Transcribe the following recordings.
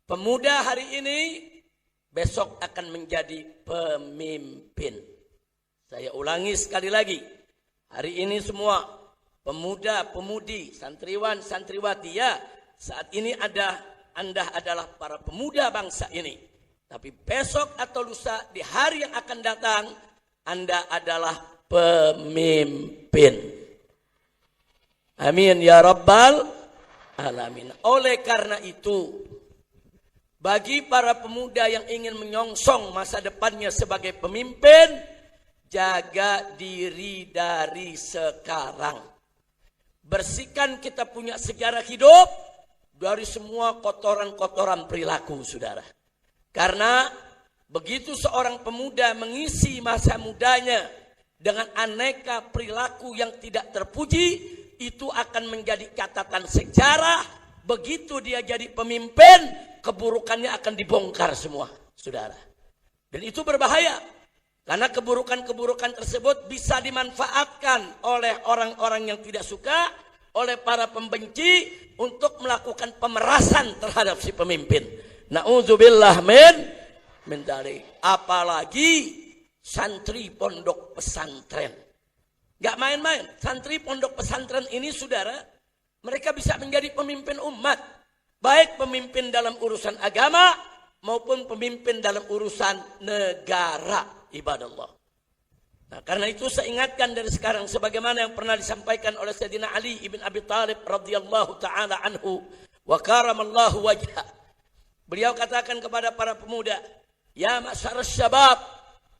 Pemuda hari ini besok akan menjadi pemimpin. Saya ulangi sekali lagi. Hari ini semua pemuda, pemudi, santriwan, santriwati, ya, saat ini Anda adalah para pemuda bangsa ini. Tapi besok atau lusa di hari yang akan datang, Anda adalah pemimpin. Amin ya rabbal alamin. Oleh karena itu, bagi para pemuda yang ingin menyongsong masa depannya sebagai pemimpin, jaga diri dari sekarang. Bersihkan kita punya sejarah hidup dari semua kotoran-kotoran perilaku, saudara. Karena begitu seorang pemuda mengisi masa mudanya dengan aneka perilaku yang tidak terpuji, itu akan menjadi catatan sejarah. Begitu dia jadi pemimpin, keburukannya akan dibongkar semua, saudara. Dan itu berbahaya. Karena keburukan-keburukan tersebut bisa dimanfaatkan oleh orang-orang yang tidak suka, oleh para pembenci untuk melakukan pemerasan terhadap si pemimpin. Na'udzubillah min dzalik. Apalagi santri pondok pesantren. Gak main-main. Santri pondok pesantren ini, saudara, mereka bisa menjadi pemimpin umat. Baik pemimpin dalam urusan agama maupun pemimpin dalam urusan negara, ibadallah. Nah, karena itu saya ingatkan dari sekarang sebagaimana yang pernah disampaikan oleh Sayyidina Ali ibn Abi Thalib radhiyallahu taala anhu wa karamallahu wajhah. Beliau katakan kepada para pemuda, ya masyarus syabab,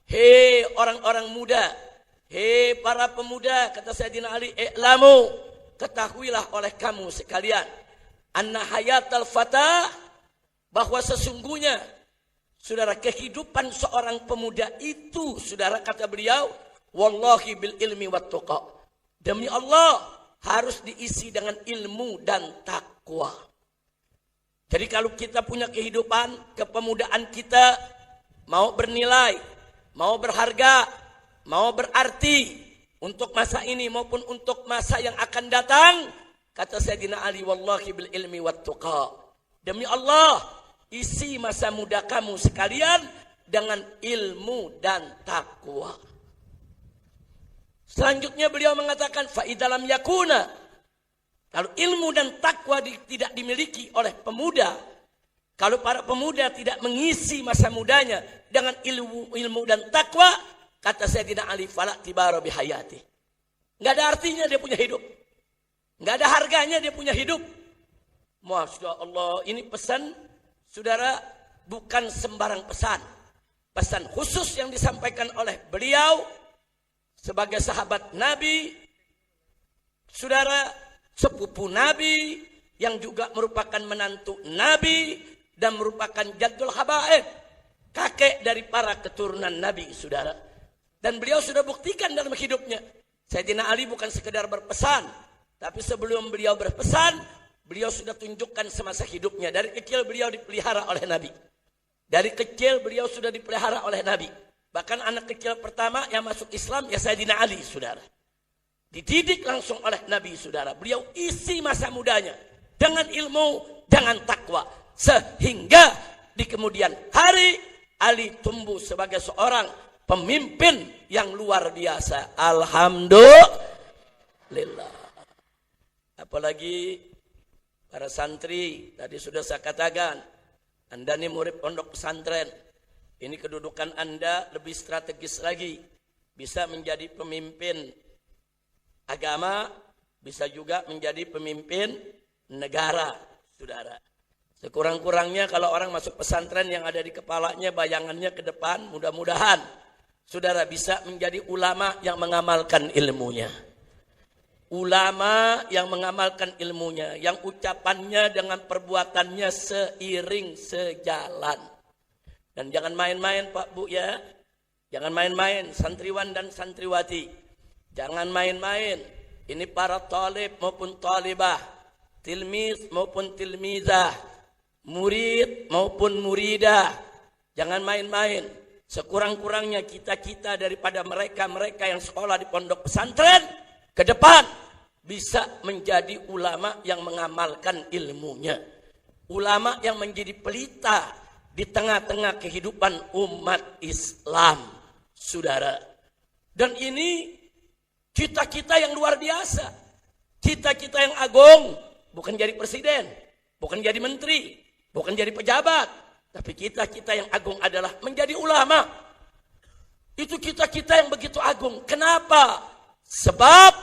hei orang-orang muda, hei para pemuda, kata Sayyidina Ali, i'lamu, ketahuilah oleh kamu sekalian, anna hayatal fata, bahwa sesungguhnya, saudara, kehidupan seorang pemuda itu, saudara, kata beliau, wallahi bil ilmi wat tuqa, demi Allah harus diisi dengan ilmu dan takwa. Jadi kalau kita punya kehidupan, kepemudaan kita mau bernilai, mau berharga, mau berarti untuk masa ini maupun untuk masa yang akan datang, kata Sayyidina Ali, wallahi bil ilmi wat tuqa, demi Allah isi masa muda kamu sekalian dengan ilmu dan takwa. Selanjutnya beliau mengatakan, fa idalam yakuna, kalau ilmu dan takwa tidak dimiliki oleh pemuda, kalau para pemuda tidak mengisi masa mudanya dengan ilmu dan takwa, kata Sayyidina Ali, fala tibara bihayati, nggak ada artinya dia punya hidup, nggak ada harganya dia punya hidup. Masya Allah, ini pesan, saudara, bukan sembarang pesan. Pesan khusus yang disampaikan oleh beliau sebagai sahabat Nabi, saudara, sepupu Nabi, yang juga merupakan menantu Nabi dan merupakan jaddul habaib, kakek dari para keturunan Nabi, saudara. Dan beliau sudah buktikan dalam hidupnya. Sayyidina Ali bukan sekedar berpesan, tapi sebelum beliau berpesan, beliau sudah tunjukkan semasa hidupnya. Dari kecil beliau dipelihara oleh Nabi. Dari kecil beliau sudah dipelihara oleh Nabi. Bahkan anak kecil pertama yang masuk Islam ya Sayyidina Ali, saudara. Dididik langsung oleh Nabi, saudara. Beliau isi masa mudanya dengan ilmu, dengan takwa. Sehingga di kemudian hari Ali tumbuh sebagai seorang pemimpin yang luar biasa. Alhamdulillah. Apalagi para santri, tadi sudah saya katakan, Anda ini murid pondok pesantren. Ini kedudukan Anda lebih strategis lagi. Bisa menjadi pemimpin agama, bisa juga menjadi pemimpin negara, saudara. Sekurang-kurangnya kalau orang masuk pesantren yang ada di kepalanya, bayangannya ke depan, mudah-mudahan saudara bisa menjadi ulama yang mengamalkan ilmunya. Ulama yang mengamalkan ilmunya, yang ucapannya dengan perbuatannya seiring sejalan. Dan jangan main-main Pak Bu ya, jangan main-main santriwan dan santriwati. Jangan main-main. Ini para talib maupun talibah, tilmiz maupun tilmizah, murid maupun muridah. Jangan main-main. Sekurang-kurangnya kita-kita daripada mereka-mereka yang sekolah di pondok pesantren, ke depan bisa menjadi ulama yang mengamalkan ilmunya. Ulama yang menjadi pelita di tengah-tengah kehidupan umat Islam, saudara. Dan ini cita-cita yang luar biasa. Cita-cita yang agung. Bukan jadi presiden, bukan jadi menteri, bukan jadi pejabat. Tapi cita-cita yang agung adalah menjadi ulama. Itu cita-cita yang begitu agung. Kenapa? Sebab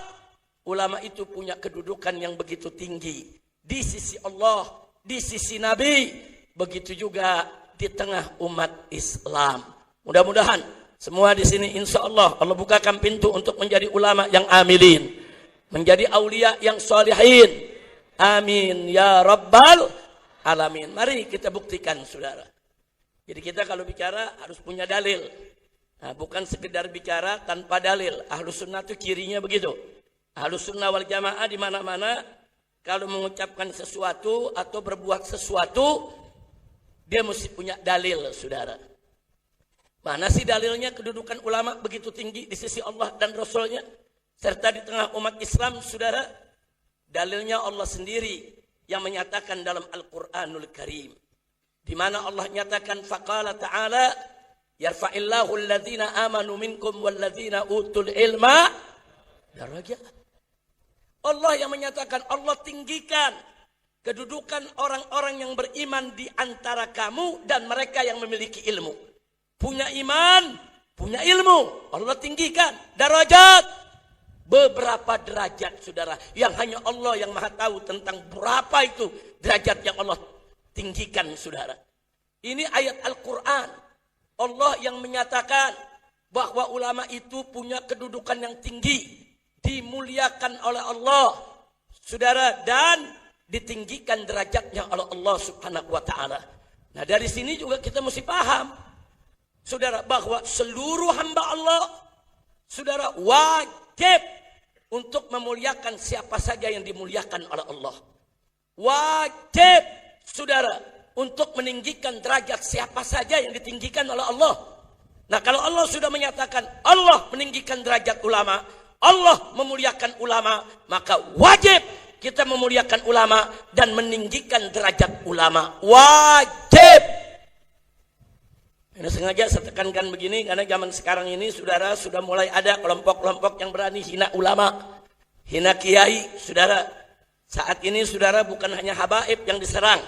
ulama itu punya kedudukan yang begitu tinggi. Di sisi Allah, di sisi Nabi. Begitu juga di tengah umat Islam. Mudah-mudahan semua di sini insya Allah bukakan pintu untuk menjadi ulama yang amilin, menjadi aulia yang sholihin. Amin ya rabbal alamin. Mari kita buktikan, saudara. Jadi kita kalau bicara harus punya dalil. Nah, bukan sekedar bicara tanpa dalil. Ahlus sunnah itu cirinya begitu. Ahlus sunnah wal jamaah di mana-mana kalau mengucapkan sesuatu atau berbuat sesuatu, dia mesti punya dalil, saudara. Mana sih dalilnya kedudukan ulama begitu tinggi di sisi Allah dan Rasulnya, serta di tengah umat Islam, saudara? Dalilnya Allah sendiri yang menyatakan dalam Al-Quranul Karim. Di mana Allah nyatakan, faqala ta'ala, yarfa'illahu alladhina amanu minkum walladhina utul ilma darajat. Allah yang menyatakan, Allah tinggikan kedudukan orang-orang yang beriman di antara kamu dan mereka yang memiliki ilmu. Punya iman, punya ilmu. Allah tinggikan darajat. Beberapa derajat, saudara, yang hanya Allah yang maha tahu tentang berapa itu derajat yang Allah tinggikan, saudara. Ini ayat Al-Quran. Allah yang menyatakan bahwa ulama itu punya kedudukan yang tinggi, dimuliakan oleh Allah, saudara, dan ditinggikan derajatnya oleh Allah Subhanahu wa ta'ala. Nah, dari sini juga kita mesti paham, saudara, bahwa seluruh hamba Allah, saudara, wajib untuk memuliakan siapa saja yang dimuliakan oleh Allah. Wajib, saudara, untuk meninggikan derajat siapa saja yang ditinggikan oleh Allah. Nah, kalau Allah sudah menyatakan Allah meninggikan derajat ulama, Allah memuliakan ulama, maka wajib kita memuliakan ulama dan meninggikan derajat ulama. Wajib. Ini sengaja saya tekankan begini karena zaman sekarang ini, saudara, sudah mulai ada kelompok-kelompok yang berani hina ulama, hina kiai, saudara. Saat ini, saudara, bukan hanya habaib yang diserang,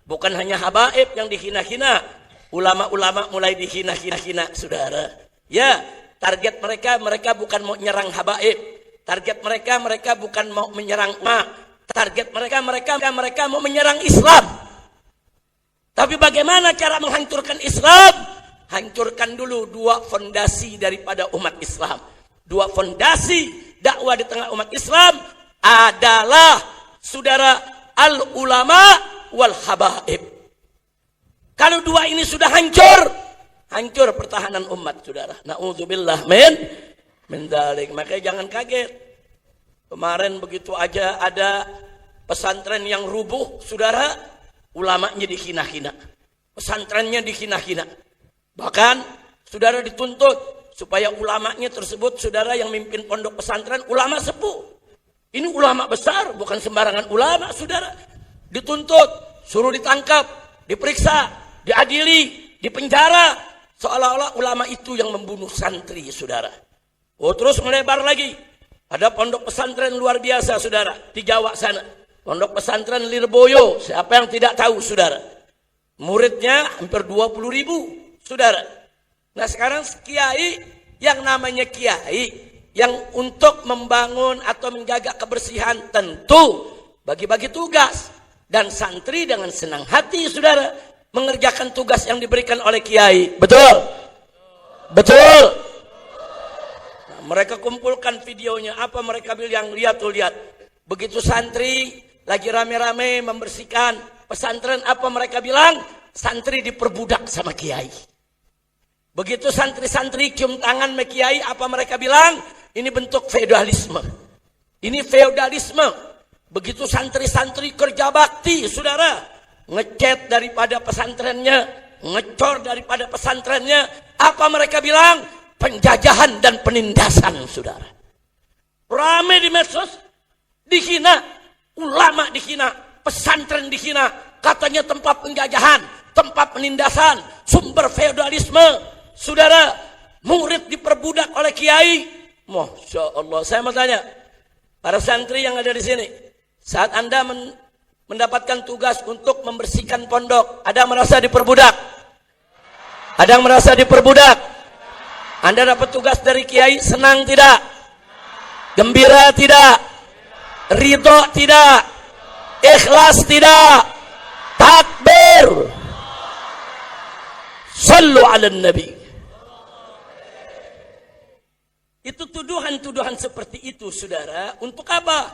bukan hanya habaib yang dihina-hina, ulama-ulama mulai dihina-hina, saudara. Ya, target mereka bukan mau menyerang habaib, target mereka bukan mau menyerang umat, target mereka mau menyerang Islam. Tapi bagaimana cara menghancurkan Islam? Hancurkan dulu dua fondasi daripada umat Islam. Dua fondasi dakwah di tengah umat Islam adalah, saudara, al-ulama wal habaib. Kalau dua ini sudah hancur, hancur pertahanan umat, saudara. Na'udzubillah min dzalik. Makanya jangan kaget. Kemarin begitu aja ada pesantren yang rubuh, saudara. Ulamanya dihina-hina, pesantrennya dihina-hina. Bahkan saudara dituntut supaya ulamanya tersebut, saudara, yang mimpin pondok pesantren ulama sepuh. Ini ulama besar, bukan sembarangan ulama, saudara. Dituntut, suruh ditangkap, diperiksa, diadili, dipenjara, seolah-olah ulama itu yang membunuh santri, saudara. Oh, terus melebar lagi. Ada pondok pesantren luar biasa, saudara, di Jawa sana. Pondok pesantren Lirboyo, siapa yang tidak tahu, saudara? Muridnya hampir 20.000, saudara. Nah, sekarang kiai, yang namanya kiai, yang untuk membangun atau menjaga kebersihan, tentu bagi-bagi tugas. Dan santri dengan senang hati, saudara, mengerjakan tugas yang diberikan oleh kiai. Betul? Betul? Nah, mereka kumpulkan videonya, apa mereka bilang, lihat tuh, lihat. Begitu santri lagi rame-rame membersihkan pesantren, apa mereka bilang? Santri diperbudak sama kiai. Begitu santri-santri cium tangan sama kiai, apa mereka bilang? Ini bentuk feodalisme. Ini feodalisme. Begitu santri-santri kerja bakti, saudara, ngecat daripada pesantrennya, ngecor daripada pesantrennya, apa mereka bilang? Penjajahan dan penindasan, saudara. Rame di medsos, dihina. Ulama dihina, pesantren dihina, katanya tempat penjajahan, tempat penindasan, sumber feodalisme. Saudara, murid diperbudak oleh kiai. Masya Allah. Saya mau tanya, para santri yang ada di sini, saat Anda mendapatkan tugas untuk membersihkan pondok, ada yang merasa diperbudak? Ada yang merasa diperbudak? Anda dapat tugas dari kiai, senang tidak? Gembira tidak? Ridho tidak? Ikhlas tidak? Takbir. Sallu ala nabi. Itu tuduhan-tuduhan seperti itu, saudara. Untuk apa?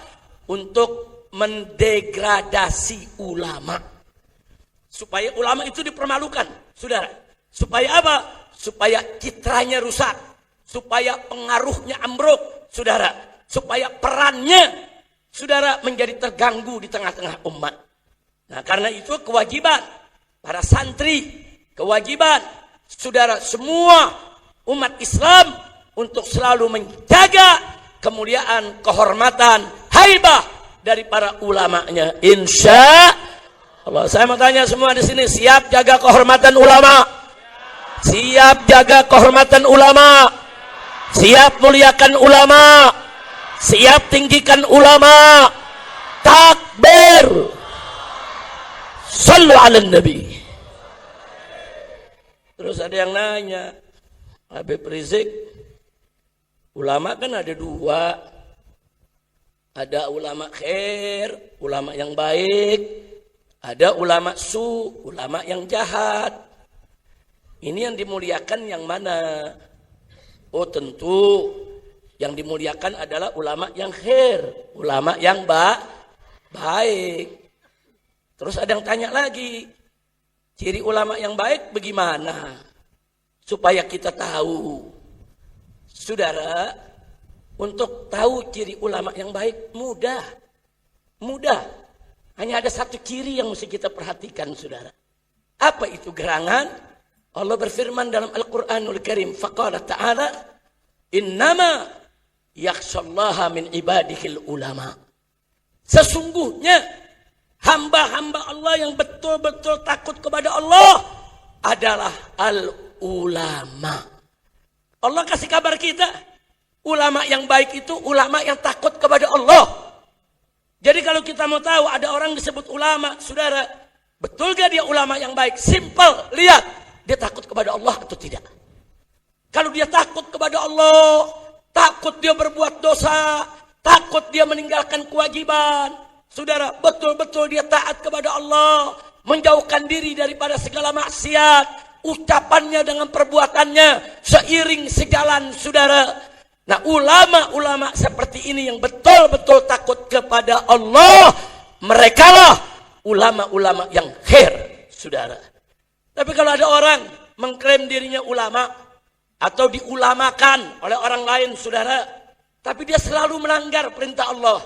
Untuk mendegradasi ulama. Supaya ulama itu dipermalukan, saudara. Supaya apa? Supaya citranya rusak. Supaya pengaruhnya ambruk, saudara. Supaya perannya, saudara, menjadi terganggu di tengah-tengah umat. Nah, karena itu kewajiban para santri, kewajiban saudara semua umat Islam untuk selalu menjaga kemuliaan, kehormatan, haibah dari para ulamanya. Insya Allah. Saya mau tanya semua di sini, siap jaga kehormatan ulama? Siap jaga kehormatan ulama? Siap muliakan ulama? Siap tinggikan ulama? Takbir. Sallu ala nabi. Terus ada yang nanya, Habib Rizik, ulama kan ada dua. Ada ulama khair, ulama yang baik. Ada ulama ulama yang jahat. Ini yang dimuliakan yang mana? Oh tentu yang dimuliakan adalah ulama yang khair, ulama yang baik. Terus ada yang tanya lagi, ciri ulama yang baik bagaimana? Supaya kita tahu. Saudara, untuk tahu ciri ulama yang baik mudah. Mudah. Hanya ada satu ciri yang mesti kita perhatikan, saudara. Apa itu gerangan? Allah berfirman dalam Al-Quranul Karim, faqala ta'ala, innama yakhshallaha min ibadihil ulama. Sesungguhnya hamba-hamba Allah yang betul-betul takut kepada Allah adalah al-ulama. Allah kasih kabar kita, ulama yang baik itu ulama yang takut kepada Allah. Jadi kalau kita mau tahu ada orang disebut ulama, saudara, betul gak dia ulama yang baik? Simple, lihat dia takut kepada Allah atau tidak. Kalau dia takut kepada Allah, takut dia berbuat dosa, takut dia meninggalkan kewajiban, saudara, betul-betul dia taat kepada Allah, menjauhkan diri daripada segala maksiat, ucapannya dengan perbuatannya seiring sejalan, saudara. Nah, ulama-ulama seperti ini yang betul-betul takut kepada Allah, merekalah ulama-ulama yang khair, saudara. Tapi kalau ada orang mengklaim dirinya ulama atau diulamakan oleh orang lain, saudara, tapi dia selalu melanggar perintah Allah,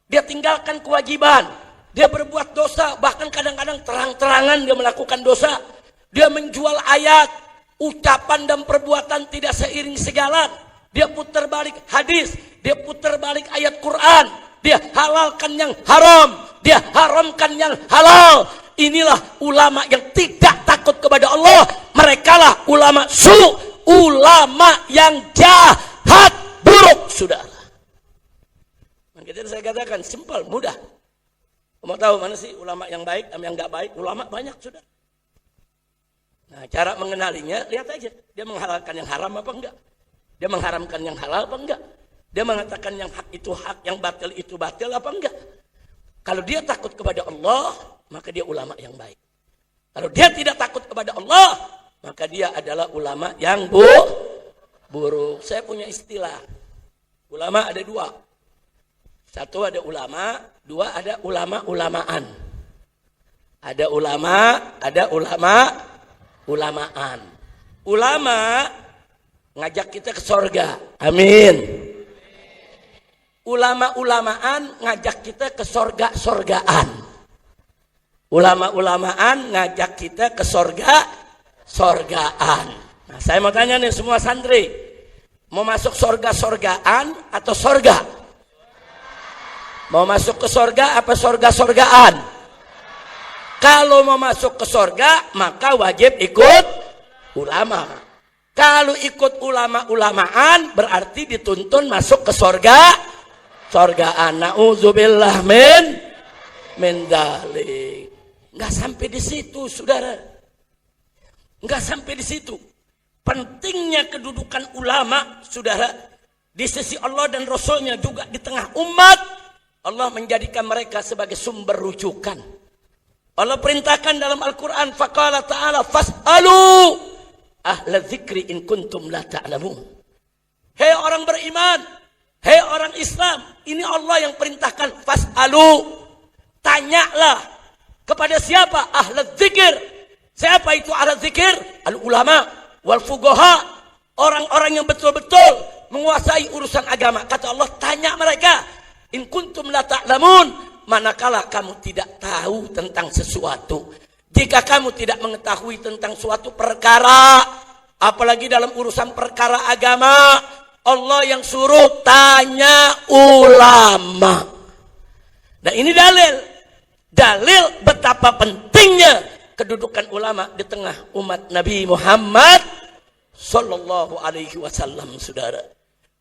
dia tinggalkan kewajiban, dia berbuat dosa, bahkan kadang-kadang terang-terangan dia melakukan dosa, dia menjual ayat, ucapan dan perbuatan tidak seiring sejalan. Dia putar balik hadis, dia putar balik ayat Quran, dia halalkan yang haram, dia haramkan yang halal. Inilah ulama yang tidak takut kepada Allah. Merekalah ulama ulama yang jahat, buruk, saudara. Makanya saya katakan simpel, mudah. Mau tahu mana sih ulama yang baik, yang enggak baik? Ulama banyak, saudara. Nah, cara mengenalinya lihat aja, dia menghalalkan yang haram apa enggak? Dia mengharamkan yang halal apa enggak? Dia mengatakan yang hak itu hak, yang batil itu batil apa enggak? Kalau dia takut kepada Allah, maka dia ulama yang baik. Kalau dia tidak takut kepada Allah, maka dia adalah ulama yang buruk. Saya punya istilah. Ulama ada dua. Satu ada ulama, dua ada ulama-ulamaan. Ada ulama, ada ulamaan. Ulama ngajak kita ke sorga, amin. Ulama-ulamaan ngajak kita ke sorga-sorgaan. Ulama-ulamaan ngajak kita ke sorga-sorgaan. Nah, saya mau tanya nih semua santri, mau masuk sorga-sorgaan atau sorga? Mau masuk ke sorga apa sorga-sorgaan? Kalau mau masuk ke surga, maka wajib ikut ulama. Kalau ikut ulama-ulamaan, berarti dituntun masuk ke surga. Surgaan. Na'udzubillah min dzalik. Nggak sampai di situ, saudara. Nggak sampai di situ. Pentingnya kedudukan ulama, saudara, di sisi Allah dan Rasulnya juga di tengah umat. Allah menjadikan mereka sebagai sumber rujukan. Allah perintahkan dalam Al-Quran, faqala ta'ala fas'alu ahla dzikri in kuntum la ta'lamun. Hei orang beriman, hei orang Islam, ini Allah yang perintahkan fas'alu. Tanyalah kepada siapa? Ahla dzikir. Siapa itu ahla dzikir? Al-ulama wal fuqaha, orang-orang yang betul-betul menguasai urusan agama. Kata Allah, tanya mereka, in kuntum la ta'lamun, manakala kamu tidak tahu tentang sesuatu. Jika kamu tidak mengetahui tentang suatu perkara, apalagi dalam urusan perkara agama, Allah yang suruh tanya ulama. Nah ini dalil betapa pentingnya kedudukan ulama di tengah umat Nabi Muhammad sallallahu alaihi wasallam, saudara.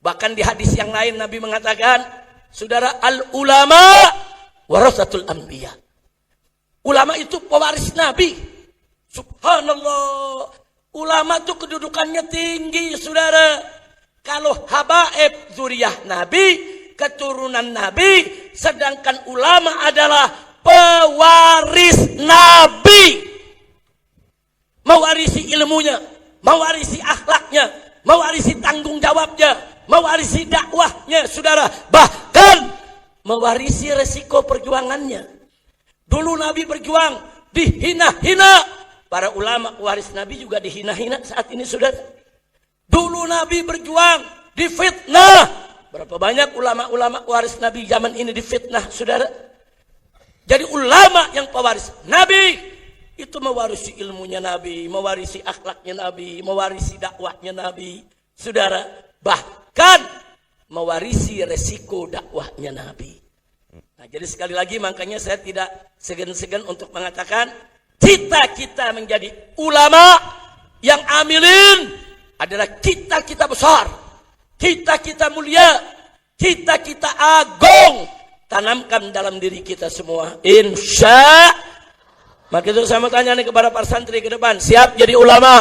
Bahkan di hadis yang lain Nabi mengatakan, saudara, al-ulama warasatul anbiya. Ulama itu pewaris Nabi. Subhanallah. Ulama itu kedudukannya tinggi, saudara. Kalau habaib zuriyah Nabi, keturunan Nabi, sedangkan ulama adalah pewaris Nabi. Mewarisi ilmunya, mewarisi akhlaknya, mewarisi tanggung jawabnya, mewarisi dakwahnya, saudara. Bahkan mewarisi resiko perjuangannya. Dulu Nabi berjuang, dihina-hina. Para ulama waris Nabi juga dihina-hina saat ini, saudara. Dulu Nabi berjuang, difitnah. Berapa banyak ulama-ulama waris Nabi zaman ini difitnah, saudara. Jadi ulama yang pewaris Nabi, itu mewarisi ilmunya Nabi, mewarisi akhlaknya Nabi, mewarisi dakwahnya Nabi, saudara. Bahkan mewarisi resiko dakwahnya Nabi. Nah, jadi sekali lagi makanya saya tidak segan-segan untuk mengatakan cita-cita menjadi ulama yang amilin adalah cita-cita besar, cita-cita mulia, cita-cita agung. Tanamkan dalam diri kita semua, insya. Maka itu saya mau tanya nih kepada para santri ke depan, siap jadi ulama?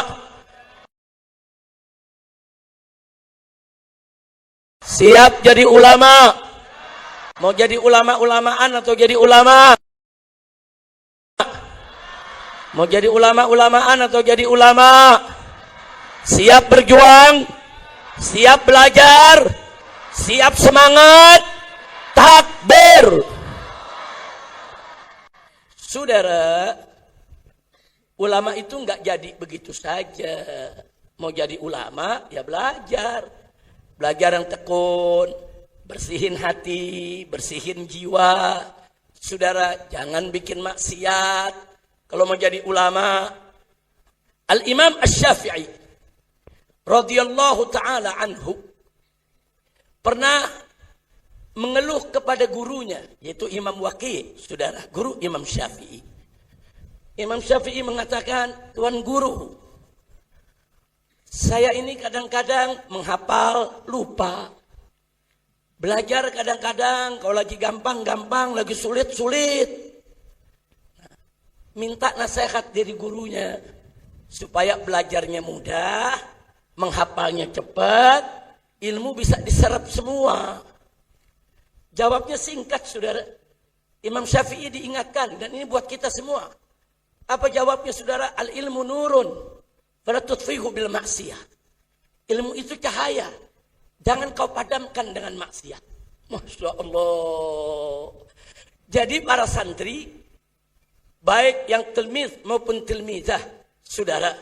Siap jadi ulama? Mau jadi ulama-ulamaan atau jadi ulama? Mau jadi ulama-ulamaan atau jadi ulama? Siap berjuang? Siap belajar? Siap semangat? Takbir! Saudara, ulama itu enggak jadi begitu saja. Mau jadi ulama, ya belajar. Belajar yang tekun, bersihin hati, bersihin jiwa. Saudara, jangan bikin maksiat. Kalau mau jadi ulama, Al-Imam Asy-Syafi'i radhiyallahu ta'ala anhu pernah mengeluh kepada gurunya, yaitu Imam Waqi', saudara, guru Imam Syafi'i. Imam Syafi'i mengatakan, Tuan Guru, saya ini kadang-kadang menghafal lupa. Belajar kadang-kadang kalau lagi gampang-gampang, lagi sulit-sulit. Minta nasihat dari gurunya supaya belajarnya mudah, menghafalnya cepat, ilmu bisa diserap semua. Jawabnya singkat, saudara. Imam Syafi'i diingatkan, dan ini buat kita semua. Apa jawabnya, saudara? Al-ilmu nurun fala tutfihu bil maksiyah. Ilmu itu cahaya, jangan kau padamkan dengan maksiat. Masya Allah. Jadi para santri, baik yang tilmiz maupun tilmizah, saudara,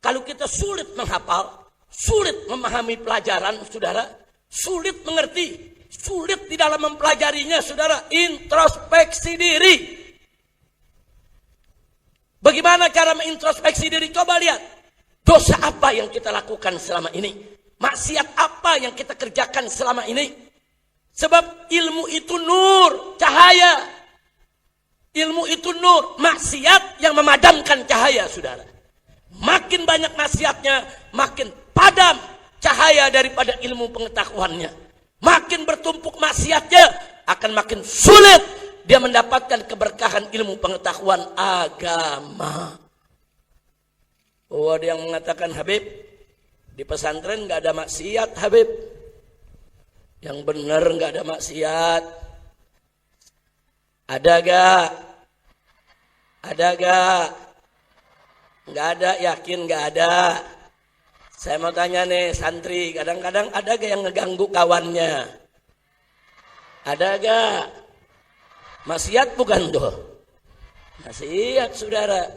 kalau kita sulit menghafal, sulit memahami pelajaran, saudara, sulit mengerti, sulit di dalam mempelajarinya, saudara, introspeksi diri. Bagaimana cara mengintrospeksi diri? Coba lihat, dosa apa yang kita lakukan selama ini? Maksiat apa yang kita kerjakan selama ini? Sebab ilmu itu nur, cahaya. Ilmu itu nur, maksiat yang memadamkan cahaya, saudara. Makin banyak maksiatnya, makin padam cahaya daripada ilmu pengetahuannya. Makin bertumpuk maksiatnya, akan makin sulit dia mendapatkan keberkahan ilmu pengetahuan agama. Oh, ada yang mengatakan, Habib, di pesantren nggak ada maksiat, Habib. Yang benar nggak ada maksiat. Ada gak? Ada gak? Nggak ada, yakin nggak ada. Saya mau tanya nih, santri, kadang-kadang ada gak yang ngeganggu kawannya? Ada gak? Maksiat bukan tuh? Maksiat, saudara.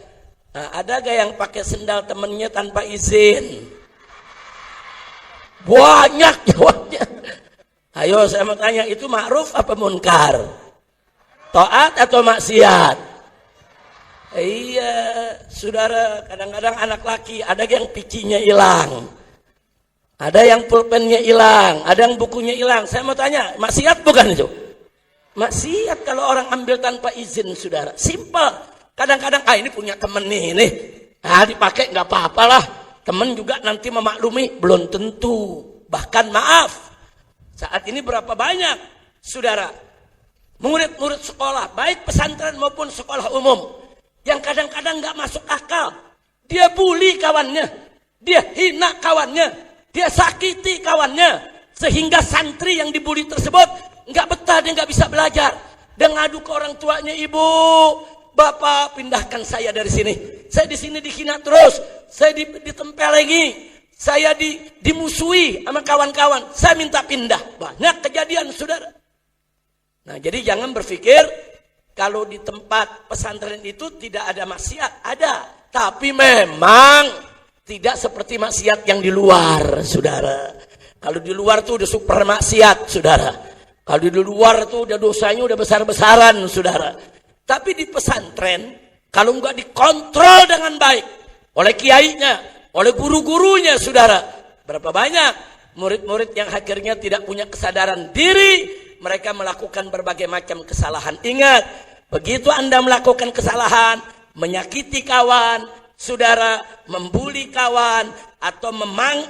Nah, ada gak yang pakai sendal temennya tanpa izin? Banyak jawabnya. Ayo saya mau tanya, itu ma'ruf apa munkar? Taat atau maksiat? Iya, saudara, kadang-kadang anak laki ada yang picinya hilang, ada yang pulpennya hilang, ada yang bukunya hilang. Saya mau tanya, maksiat bukan itu? Maksiat kalau orang ambil tanpa izin, saudara. Simpel. Kadang-kadang, ini punya temen nih, dipakai nggak apa-apalah. Temen juga nanti memaklumi, belum tentu. Bahkan maaf, saat ini berapa banyak, saudara, murid-murid sekolah, baik pesantren maupun sekolah umum, yang kadang-kadang nggak masuk akal. Dia bully kawannya, dia hina kawannya, dia sakiti kawannya, sehingga santri yang dibully tersebut nggak betah, dia nggak bisa belajar. Dia ngadu ke orang tuanya, ibu, bapak, pindahkan saya dari sini. Saya di sini dihina terus, saya ditempelengi, saya dimusuhi sama kawan-kawan. Saya minta pindah. Banyak kejadian, saudara. Nah, jadi jangan berpikir kalau di tempat pesantren itu tidak ada maksiat. Ada, tapi memang tidak seperti maksiat yang di luar, saudara. Kalau di luar tuh udah super maksiat, saudara. Kalau di luar tuh udah dosanya udah besar-besaran, saudara. Tapi di pesantren, kalau nggak dikontrol dengan baik oleh kiainya, oleh guru-gurunya, saudara, berapa banyak murid-murid yang akhirnya tidak punya kesadaran diri, mereka melakukan berbagai macam kesalahan. Ingat, begitu Anda melakukan kesalahan, menyakiti kawan, saudara, membuli kawan, atau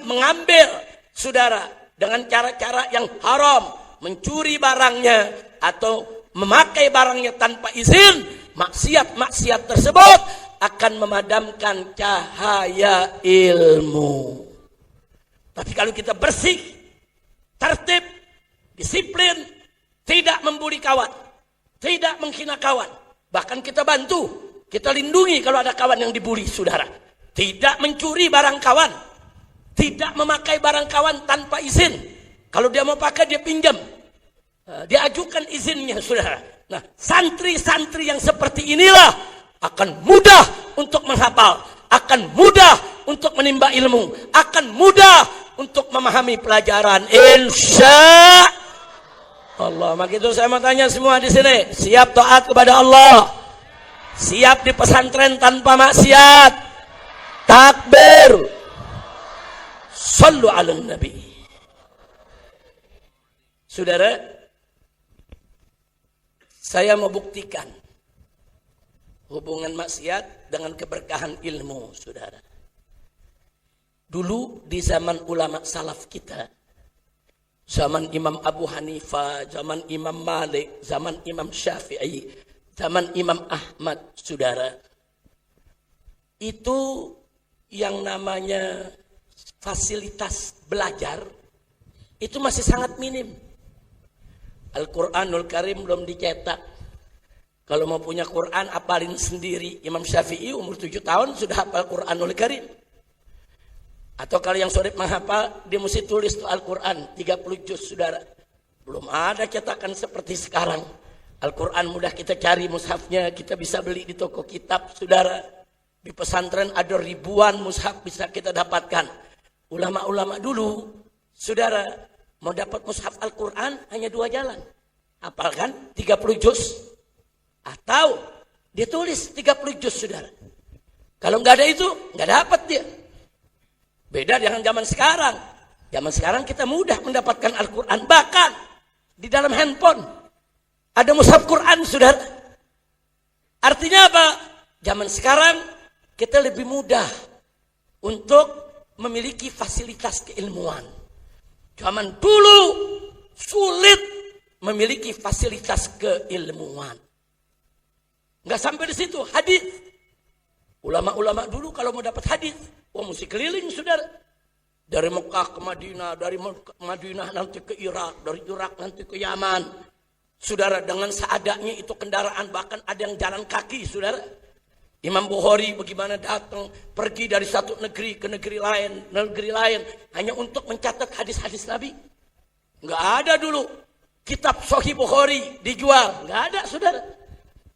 mengambil, saudara, dengan cara-cara yang haram, mencuri barangnya, atau memakai barangnya tanpa izin, maksiat-maksiat tersebut akan memadamkan cahaya ilmu. Tapi kalau kita bersih, tertib, disiplin, tidak membuli kawan, tidak menghina kawan, bahkan kita bantu, kita lindungi kalau ada kawan yang dibuli, saudara. Tidak mencuri barang kawan, tidak memakai barang kawan tanpa izin. Kalau dia mau pakai, dia pinjam, dia ajukan izinnya, saudara. Nah, santri-santri yang seperti inilah akan mudah untuk menghafal, akan mudah untuk menimba ilmu, akan mudah untuk memahami pelajaran. Insya Allah. Maka itu saya mau tanya semua di sini, siap taat kepada Allah? Siap di pesantren tanpa maksiat? Takbir. Sallu ala nabi. Saudara, saya mau buktikan hubungan maksiat dengan keberkahan ilmu, saudara. Dulu di zaman ulama salaf kita, zaman Imam Abu Hanifah, zaman Imam Malik, zaman Imam Syafi'i, zaman Imam Ahmad, saudara, itu yang namanya fasilitas belajar itu masih sangat minim. Al-Quranul Karim belum dicetak. Kalau mau punya Quran, apalin sendiri. Imam Syafi'i umur 7 tahun sudah hafal Quranul Karim. Atau kalau yang sulit menghafal, dia mesti tulis Al-Quran 30 juz, saudara. Belum ada cetakan seperti sekarang. Al-Quran mudah kita cari mushafnya, kita bisa beli di toko kitab, saudara. Di pesantren ada ribuan mushaf bisa kita dapatkan. Ulama-ulama dulu, saudara, mau dapat mushaf Al-Quran hanya 2 jalan. Hafal kan? 30 juz. Atau dia tulis 30 juz, saudara. Kalau nggak ada itu, nggak dapat dia. Beda dengan zaman sekarang. Zaman sekarang kita mudah mendapatkan Al-Quran. Bahkan di dalam handphone ada mushaf Quran, saudara. Artinya apa? Zaman sekarang kita lebih mudah untuk memiliki fasilitas keilmuan. Zaman dulu sulit memiliki fasilitas keilmuan. Enggak sampai di situ, hadis. Ulama-ulama dulu kalau mau dapat hadis, mesti keliling, saudara. Dari Mekah ke Madinah, dari Madinah nanti ke Irak, dari Irak nanti ke Yaman. Saudara, dengan seadanya itu kendaraan, bahkan ada yang jalan kaki, saudara. Imam Bukhari bagaimana datang, pergi dari satu negeri ke negeri lain, hanya untuk mencatat hadis-hadis Nabi. Enggak ada dulu. Kitab Sahih Bukhari dijual, enggak ada, saudara.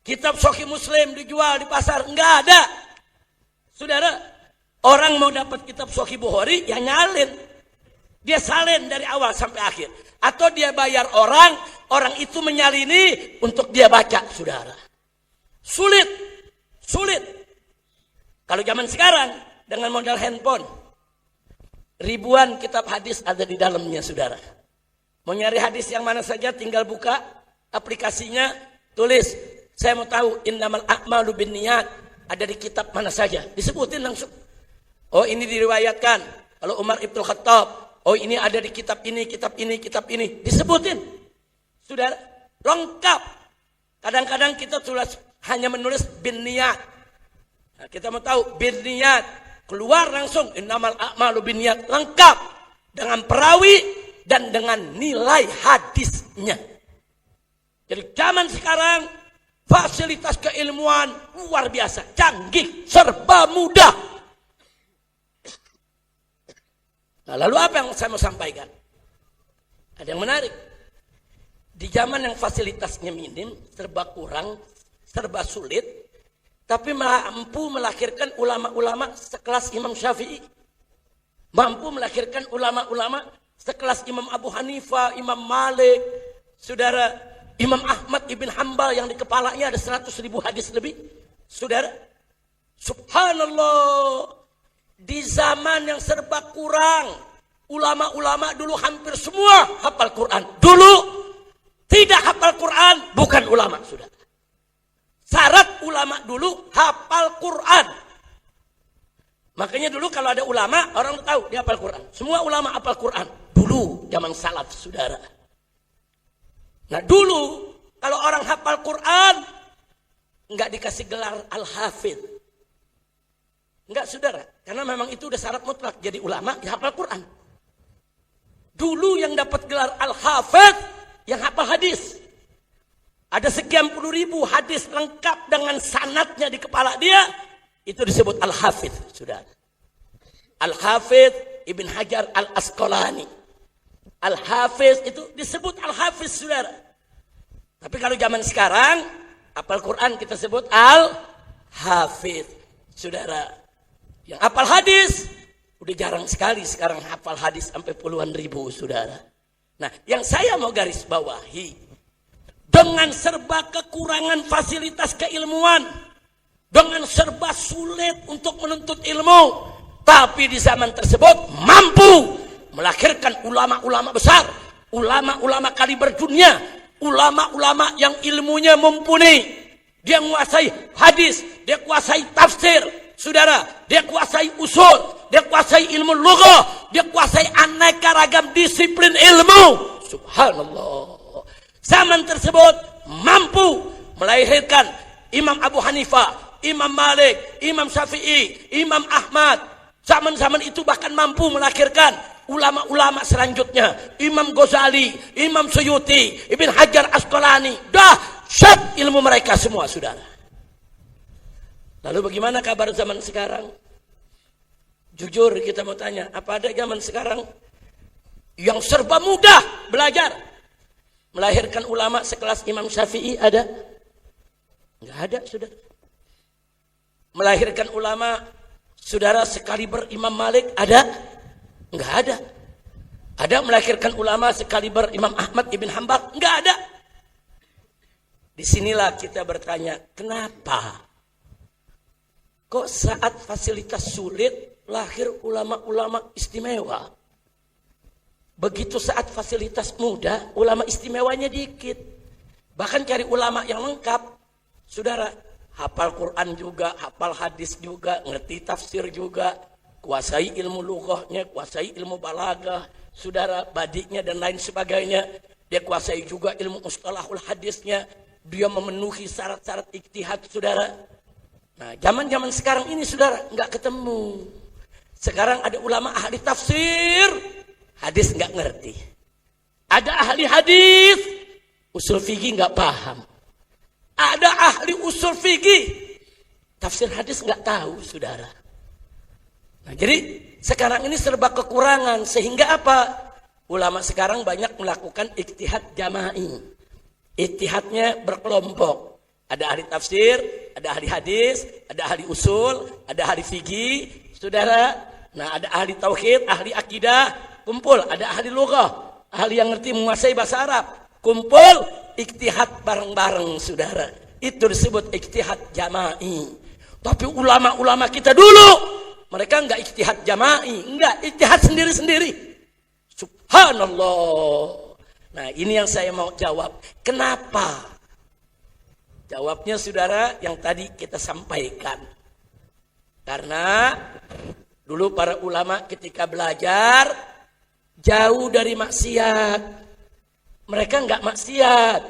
Kitab Sahih Muslim dijual di pasar, enggak ada. Saudara, orang mau dapat kitab Sahih Bukhari, ya nyalin. Dia salin dari awal sampai akhir. Atau dia bayar orang itu menyalini untuk dia baca, saudara. Sulit. Kalau zaman sekarang, dengan modal handphone, ribuan kitab hadis ada di dalamnya, saudara. Mau nyari hadis yang mana saja, tinggal buka aplikasinya, tulis, saya mau tahu, innamal a'malu binniyat. Ada di kitab mana saja, disebutin langsung. Oh, ini diriwayatkan kalau Umar Ibn Khattab. Oh, ini ada di kitab ini, disebutin. Sudah lengkap. Kadang-kadang kita hanya menulis bin niyat. Nah, kita mau tahu bin niyat, keluar langsung innamal a'malu bin niyat, lengkap dengan perawi dan dengan nilai hadisnya. Jadi zaman sekarang fasilitas keilmuan luar biasa, canggih, serba mudah. Nah, lalu apa yang saya mau sampaikan? Ada yang menarik. Di zaman yang fasilitasnya minim, serba kurang, serba sulit, tapi mampu melahirkan ulama-ulama sekelas Imam Syafi'i. Mampu melahirkan ulama-ulama sekelas Imam Abu Hanifah, Imam Malik, saudara, Imam Ahmad ibn Hanbal yang di kepalanya ada 100.000 hadis lebih. Saudara, subhanallah, di zaman yang serba kurang, ulama-ulama dulu hampir semua hafal Quran. Dulu tidak hafal Quran, bukan ulama, saudara. Syarat ulama dulu hafal Quran. Makanya dulu kalau ada ulama, orang tahu dia hafal Quran. Semua ulama hafal Quran. Dulu zaman salaf, saudara. Nah dulu kalau orang hafal Quran enggak dikasih gelar Al-Hafidh. Enggak, saudara, karena memang itu udah syarat mutlak jadi ulama ya hafal Quran. Dulu yang dapat gelar Al-Hafidh yang hafal hadis. Ada sekian puluh ribu hadis lengkap dengan sanadnya di kepala dia, itu disebut Al-Hafidh, saudara. Al-Hafidh Ibn Hajar Al-Asqalani. Al-Hafiz itu disebut Al-Hafiz, saudara. Tapi kalau zaman sekarang, hafal Quran kita sebut Al-Hafiz, saudara. Yang hafal hadis, udah jarang sekali sekarang hafal hadis sampai puluhan ribu, saudara. Nah, yang saya mau garis bawahi, dengan serba kekurangan fasilitas keilmuan, dengan serba sulit untuk menuntut ilmu, tapi di zaman tersebut mampu melahirkan ulama-ulama besar, ulama-ulama kaliber dunia, ulama-ulama yang ilmunya mumpuni. Dia menguasai hadis, dia kuasai tafsir, saudara, dia kuasai usul, dia kuasai ilmu lughah, dia kuasai aneka ragam disiplin ilmu. Subhanallah. Zaman tersebut mampu melahirkan Imam Abu Hanifah, Imam Malik, Imam Syafi'i, Imam Ahmad. Zaman-zaman itu bahkan mampu melahirkan ulama-ulama selanjutnya, Imam Ghazali, Imam Suyuti, Ibn Hajar Asqalani. Dahsyat ilmu mereka semua, saudara. Lalu bagaimana kabar zaman sekarang? Jujur kita mau tanya, apa ada zaman sekarang yang serba mudah belajar? Melahirkan ulama sekelas Imam Syafi'i ada? Enggak ada, saudara. Melahirkan ulama, saudara, sekaliber Imam Malik ada? Enggak ada. Ada melahirkan ulama sekaliber Imam Ahmad ibn Hanbal? Enggak ada. Disinilah kita bertanya, kenapa? Kok saat fasilitas sulit lahir ulama-ulama istimewa? Begitu saat fasilitas mudah, ulama istimewanya dikit. Bahkan cari ulama yang lengkap, saudara, hafal Quran juga, hafal hadis juga, ngerti tafsir juga, kuasai ilmu lughahnya, kuasai ilmu balaghah, saudara, badinya dan lain sebagainya. Dia kuasai juga ilmu mustalahul hadisnya. Dia memenuhi syarat-syarat ijtihad, saudara. Nah, zaman-zaman sekarang ini, saudara, nggak ketemu. Sekarang ada ulama ahli tafsir, hadis nggak ngerti. Ada ahli hadis, usul fikih nggak paham. Ada ahli usul fikih, tafsir hadis nggak tahu, saudara. Nah, jadi sekarang ini serba kekurangan, sehingga apa? Ulama sekarang banyak melakukan ijtihad jama'i. Ijtihadnya berkelompok. Ada ahli tafsir, ada ahli hadis, ada ahli usul, ada ahli fikih, saudara. Nah, ada ahli tauhid, ahli akidah, kumpul. Ada ahli lughah, ahli yang ngerti menguasai bahasa Arab, kumpul, ijtihad bareng-bareng, saudara. Itu disebut ijtihad jama'i. Tapi ulama-ulama kita dulu, mereka enggak ijtihad jama'i, enggak, ijtihad sendiri-sendiri. Subhanallah. Nah, ini yang saya mau jawab. Kenapa? Jawabnya, saudara, yang tadi kita sampaikan. Karena dulu para ulama ketika belajar jauh dari maksiat. Mereka enggak maksiat.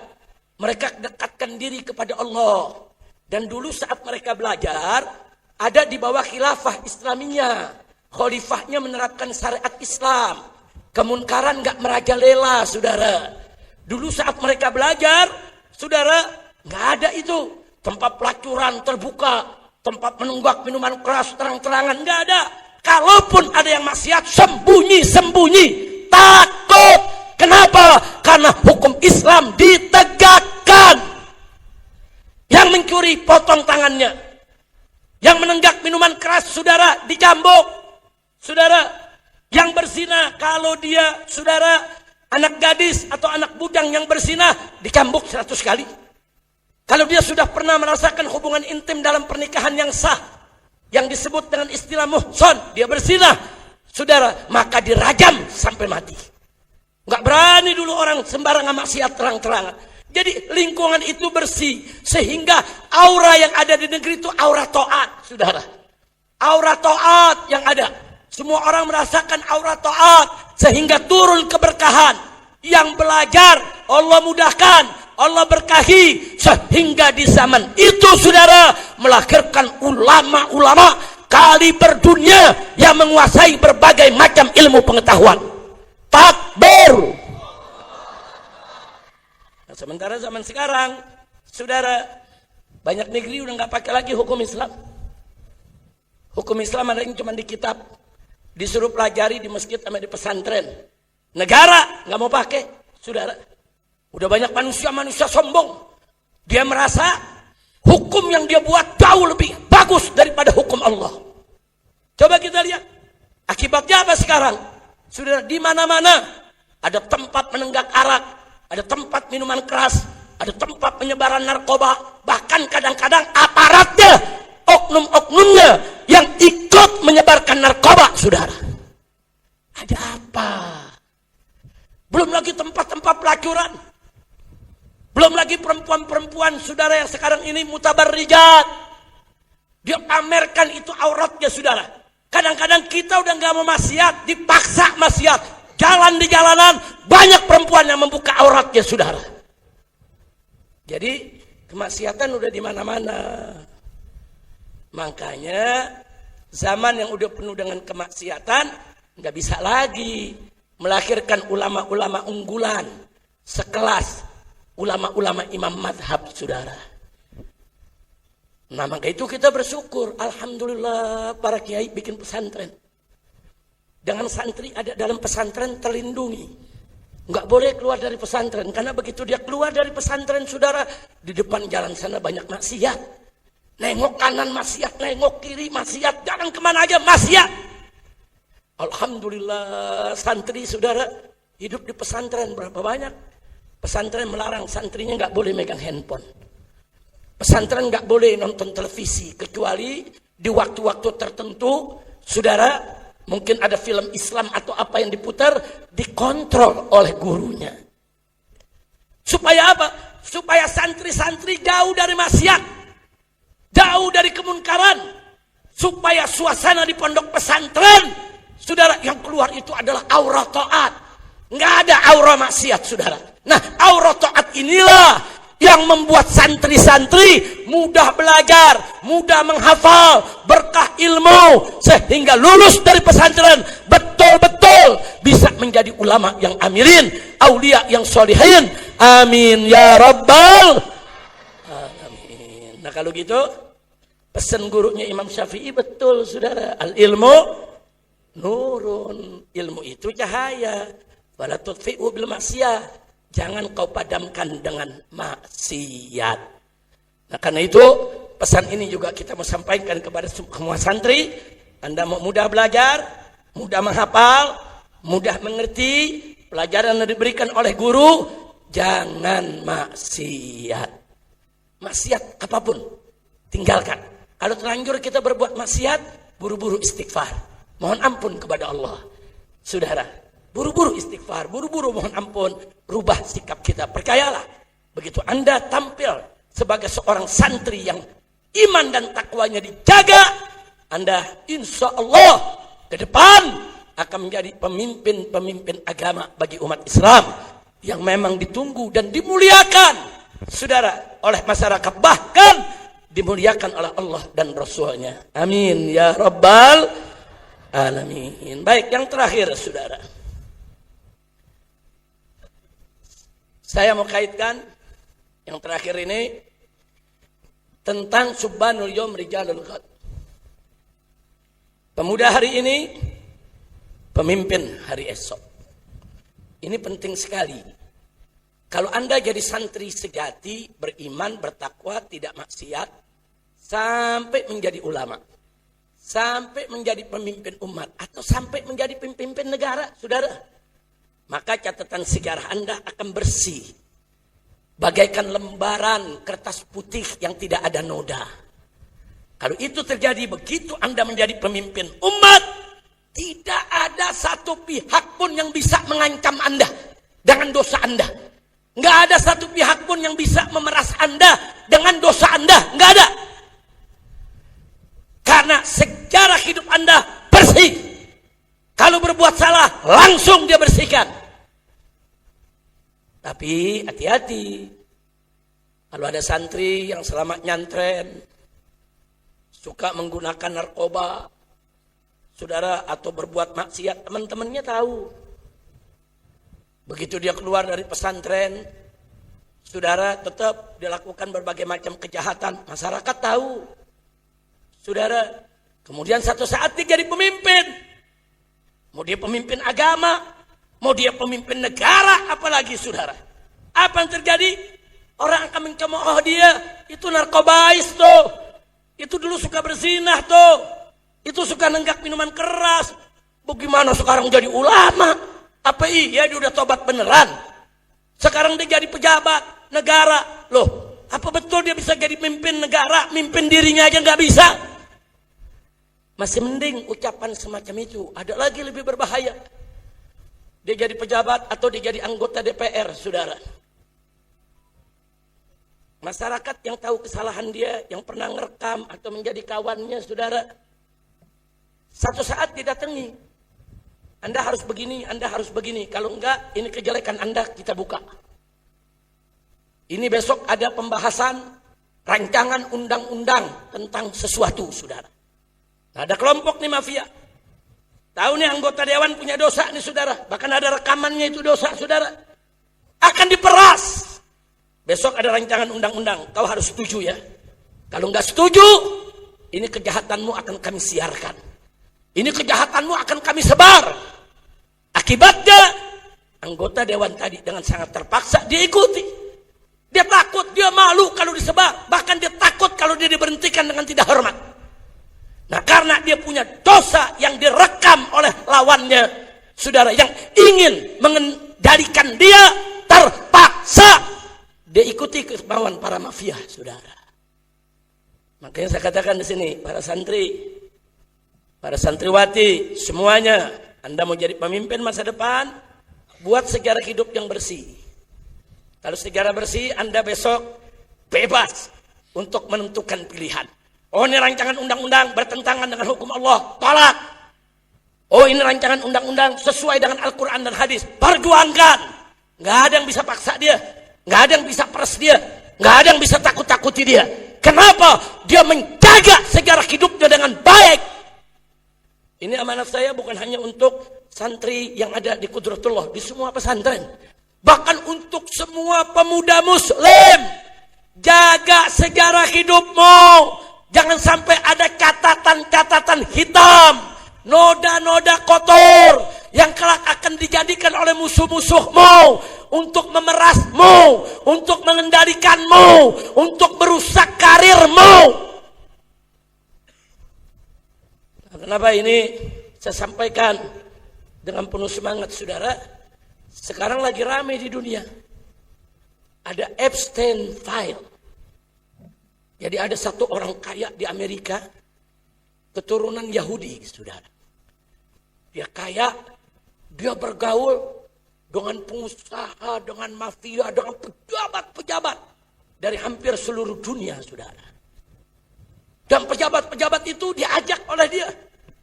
Mereka dekatkan diri kepada Allah. Dan dulu saat mereka belajar, ada di bawah khilafah Islamiyah. Khalifahnya menerapkan syariat Islam. Kemunkaran enggak merajalela, saudara. Dulu saat mereka belajar, saudara, enggak ada itu. Tempat pelacuran terbuka, tempat menunggak minuman keras terang-terangan, enggak ada. Kalaupun ada yang maksiat, sembunyi-sembunyi. Takut. Kenapa? Karena hukum Islam ditegakkan. Yang mencuri, potong tangannya. Yang menenggak minuman keras, saudara, dicambuk. Saudara, yang berzina, kalau dia, saudara, anak gadis atau anak bujang yang berzina, dicambuk 100 kali. Kalau dia sudah pernah merasakan hubungan intim dalam pernikahan yang sah, yang disebut dengan istilah muhson, dia berzina, saudara, maka dirajam sampai mati. Nggak berani dulu orang sembarangan maksiat terang-terangan. Jadi lingkungan itu bersih, sehingga aura yang ada di negeri itu aura taat, saudara. Aura taat yang ada. Semua orang merasakan aura taat, sehingga turun keberkahan. Yang belajar, Allah mudahkan, Allah berkahi, sehingga di zaman itu, saudara, melahirkan ulama-ulama kaliber dunia yang menguasai berbagai macam ilmu pengetahuan. Takbir. Nah, sementara zaman sekarang, saudara, banyak negeri udah nggak pakai lagi hukum Islam. Hukum Islam ada yang cuma di kitab. Disuruh pelajari di masjid sama di pesantren. Negara nggak mau pakai, saudara. Udah banyak manusia sombong. Dia merasa hukum yang dia buat jauh lebih bagus daripada hukum Allah. Coba kita lihat. Akibatnya apa sekarang? Saudara, di mana-mana ada tempat menenggak arak, ada tempat minuman keras, ada tempat penyebaran narkoba, bahkan kadang-kadang aparatnya, oknum-oknumnya yang ikut menyebarkan narkoba, saudara. Ada apa? Belum lagi tempat-tempat pelacuran. Belum lagi perempuan-perempuan, saudara, yang sekarang ini mutabarrijat. Dia pamerkan itu auratnya, saudara. Kadang-kadang kita udah gak mau maksiat, dipaksa maksiat. Jalan di jalanan, banyak perempuan yang membuka auratnya, saudara. Jadi kemaksiatan udah di mana-mana. Makanya zaman yang udah penuh dengan kemaksiatan nggak bisa lagi melahirkan ulama-ulama unggulan sekelas ulama-ulama imam madhab, saudara. Nah, maka itu kita bersyukur, alhamdulillah para kiai bikin pesantren. Dengan santri ada dalam pesantren terlindungi. Nggak boleh keluar dari pesantren, karena begitu dia keluar dari pesantren, saudara, di depan jalan sana banyak maksiat. Nengok kanan maksiat, nengok kiri maksiat, jalan kemana aja maksiat. Alhamdulillah santri, saudara, hidup di pesantren berapa banyak. Pesantren melarang santrinya nggak boleh megang handphone. Pesantren nggak boleh nonton televisi kecuali di waktu-waktu tertentu, saudara. Mungkin ada film Islam atau apa yang diputar, dikontrol oleh gurunya. Supaya apa? Supaya santri-santri jauh dari maksiat. jauh dari kemunkaran, supaya suasana di pondok pesantren, saudara, yang keluar itu adalah aura taat, nggak ada aura maksiat, saudara. Nah, aura taat inilah yang membuat santri-santri mudah belajar, mudah menghafal, berkah ilmu, sehingga lulus dari pesantren betul-betul bisa menjadi ulama yang amirin, aulia yang solihin. Amin ya rabbal alamin. Nah, kalau gitu pesan gurunya Imam Syafi'i betul, saudara. Al ilmu nurun, ilmu itu cahaya. Wala tudfi'u bil maksiyah, jangan kau padamkan dengan maksiat. Nah, karena itu pesan ini juga kita mau sampaikan kepada semua santri. Anda mau mudah belajar, mudah menghafal, mudah mengerti pelajaran yang diberikan oleh guru, jangan maksiat. Maksiat apapun tinggalkan. Kalau terlanjur kita berbuat maksiat, buru-buru istighfar, mohon ampun kepada Allah, saudara. Buru-buru istighfar, buru-buru mohon ampun, rubah sikap kita. Percayalah, begitu Anda tampil sebagai seorang santri yang iman dan takwanya dijaga, Anda insya Allah ke depan akan menjadi pemimpin-pemimpin agama bagi umat Islam yang memang ditunggu dan dimuliakan, saudara, oleh masyarakat, bahkan dimuliakan oleh Allah dan Rasulnya. Amin ya rabbal alamin. Baik, yang terakhir, saudara, saya mau kaitkan yang terakhir ini tentang Subhanul Yawm Rijalul Ghad. Pemuda hari ini, pemimpin hari esok. Ini penting sekali. Kalau Anda jadi santri sejati, beriman, bertakwa, tidak maksiat, sampai menjadi ulama, sampai menjadi pemimpin umat, atau sampai menjadi pemimpin negara, saudara, maka catatan sejarah Anda akan bersih, bagaikan lembaran kertas putih yang tidak ada noda. Kalau itu terjadi, begitu Anda menjadi pemimpin umat, tidak ada satu pihak pun yang bisa mengancam Anda dengan dosa Anda. Nggak ada satu pihak pun yang bisa memeras Anda dengan dosa Anda. Nggak ada. Karena sejarah hidup Anda bersih. Kalau berbuat salah, langsung dia bersihkan. Tapi hati-hati. Kalau ada santri yang selama nyantren, suka menggunakan narkoba, saudara, atau berbuat maksiat, teman-temannya tahu. Begitu dia keluar dari pesantren, saudara, tetap dia lakukan berbagai macam kejahatan. Masyarakat tahu, saudara. Kemudian satu saat dia jadi pemimpin. Mau dia pemimpin agama, mau dia pemimpin negara, apalagi, saudara. Apa yang terjadi? Orang akan mencemooh, oh dia itu narkobais tuh, itu dulu suka berzinah tuh, itu suka nenggak minuman keras. Bagaimana sekarang jadi ulama? Apa iya dia udah tobat beneran? Sekarang dia jadi pejabat negara. Loh, apa betul dia bisa jadi pemimpin negara, mimpin dirinya aja nggak bisa? Masih mending ucapan semacam itu. Ada lagi lebih berbahaya. Dia jadi pejabat atau dia jadi anggota DPR, saudara. Masyarakat yang tahu kesalahan dia, yang pernah ngerekam atau menjadi kawannya, saudara, satu saat didatangi. Anda harus begini, Anda harus begini. Kalau enggak, ini kejelekan Anda kita buka. Ini besok ada pembahasan rancangan undang-undang tentang sesuatu, saudara. Nah, ada kelompok nih mafia. Tahu nih anggota dewan punya dosa nih, saudara. Bahkan ada rekamannya itu dosa, saudara. Akan diperas. Besok ada rancangan undang-undang. Kau harus setuju ya. Kalau enggak setuju, ini kejahatanmu akan kami siarkan. Ini kejahatanmu akan kami sebar. Akibatnya, anggota dewan tadi dengan sangat terpaksa dia ikuti. Dia takut, dia malu kalau disebar. Bahkan dia takut kalau dia diberhentikan dengan tidak hormat. Nah, karena dia punya dosa yang direkam oleh lawannya, saudara, yang ingin mengendalikan dia, terpaksa dia ikuti kemauan para mafia, saudara. Makanya saya katakan di sini, para santri, para santriwati, semuanya, Anda mau jadi pemimpin masa depan, buat sejarah hidup yang bersih. Kalau sejarah bersih, Anda besok bebas untuk menentukan pilihan. Oh, ini rancangan undang-undang bertentangan dengan hukum Allah, tolak. Oh, ini rancangan undang-undang sesuai dengan Al-Quran dan hadis, perjuangkan. Nggak ada yang bisa paksa dia, nggak ada yang bisa peres dia, nggak ada yang bisa takut-takuti dia. Kenapa? Dia menjaga sejarah hidupnya dengan baik. Ini amanat saya bukan hanya untuk santri yang ada di Qudratullah, di semua pesantren. Bahkan untuk semua pemuda muslim. Jaga sejarah hidupmu. Jangan sampai ada catatan-catatan hitam, noda-noda kotor yang kelak akan dijadikan oleh musuh-musuhmu untuk memerasmu, untuk mengendalikanmu, untuk merusak karirmu. Nah, kenapa ini saya sampaikan dengan penuh semangat, saudara? Sekarang lagi ramai di dunia. Ada Epstein File. Jadi ada satu orang kaya di Amerika, keturunan Yahudi, saudara. Dia kaya, dia bergaul dengan pengusaha, dengan mafia, dengan pejabat-pejabat dari hampir seluruh dunia, saudara. Dan pejabat-pejabat itu diajak oleh dia,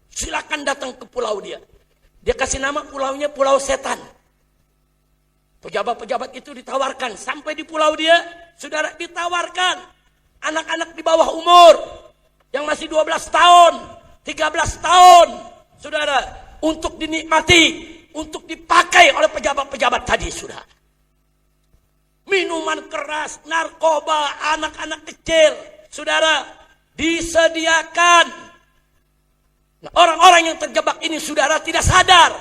silakan datang ke pulau dia. Dia kasih nama pulaunya Pulau Setan. Pejabat-pejabat itu ditawarkan sampai di pulau dia, saudara, ditawarkan anak-anak di bawah umur yang masih 12 tahun, 13 tahun, saudara, untuk dinikmati, untuk dipakai oleh pejabat-pejabat tadi, saudara. Minuman keras, narkoba, anak-anak kecil, saudara, disediakan. Nah, orang-orang yang terjebak ini, saudara, tidak sadar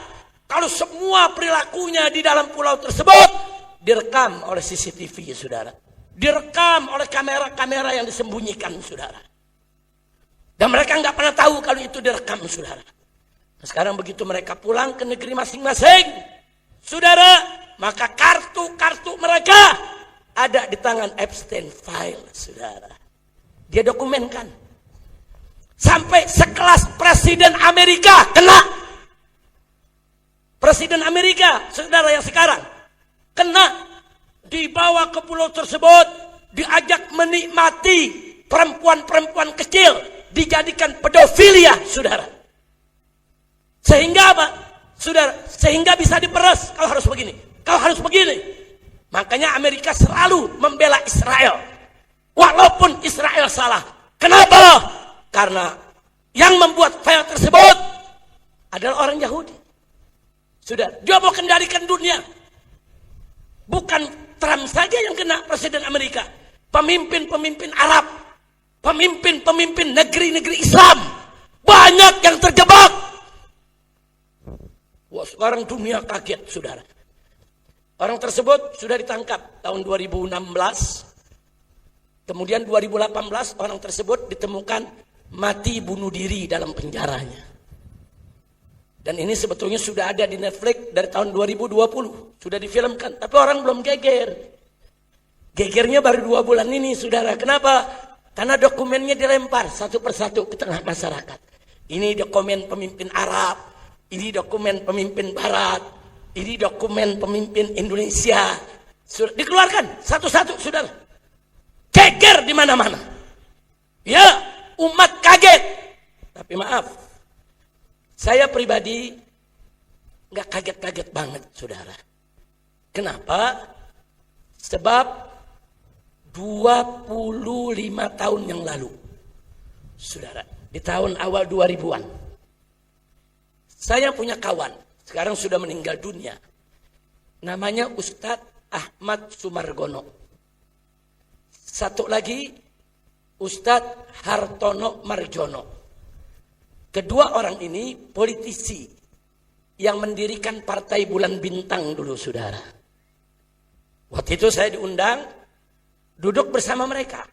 kalau semua perilakunya di dalam pulau tersebut direkam oleh CCTV, saudara. Direkam oleh kamera-kamera yang disembunyikan, saudara. Dan mereka nggak pernah tahu kalau itu direkam, saudara. Nah, sekarang begitu mereka pulang ke negeri masing-masing, saudara, maka kartu-kartu mereka ada di tangan Epstein File, saudara. Dia dokumenkan. Sampai sekelas Presiden Amerika kena. Presiden Amerika, saudara, yang sekarang kena. Dibawa ke pulau tersebut, diajak menikmati perempuan-perempuan kecil, dijadikan pedofilia, saudara. Sehingga apa? Saudara, sehingga bisa diperas kalau harus begini, kalau harus begini. Makanya Amerika selalu membela Israel, walaupun Israel salah. Kenapa? Karena yang membuat file tersebut adalah orang Yahudi. Saudara, dia mau kendalikan dunia. Bukan Trump saja yang kena, Presiden Amerika. Pemimpin-pemimpin Arab, pemimpin-pemimpin negeri-negeri Islam, banyak yang terjebak. Wah, sekarang dunia kaget, saudara. Orang tersebut sudah ditangkap tahun 2016. Kemudian 2018 orang tersebut ditemukan mati bunuh diri dalam penjaranya. Dan ini sebetulnya sudah ada di Netflix dari tahun 2020. Sudah difilmkan. Tapi orang belum geger. Gegernya baru 2 bulan ini, saudara. Kenapa? Karena dokumennya dilempar satu persatu ke tengah masyarakat. Ini dokumen pemimpin Arab. Ini dokumen pemimpin Barat. Ini dokumen pemimpin Indonesia. Sudah dikeluarkan satu-satu, saudara. Geger di mana-mana. Ya, umat kaget. Tapi maaf, saya pribadi nggak kaget-kaget banget, saudara. Kenapa? Sebab 25 tahun yang lalu, saudara, di tahun awal 2000-an, saya punya kawan, sekarang sudah meninggal dunia. Namanya Ustadz Ahmad Sumargono. Satu lagi, Ustadz Hartono Marjono. Kedua orang ini politisi yang mendirikan Partai Bulan Bintang dulu, saudara. Waktu itu saya diundang, duduk bersama mereka.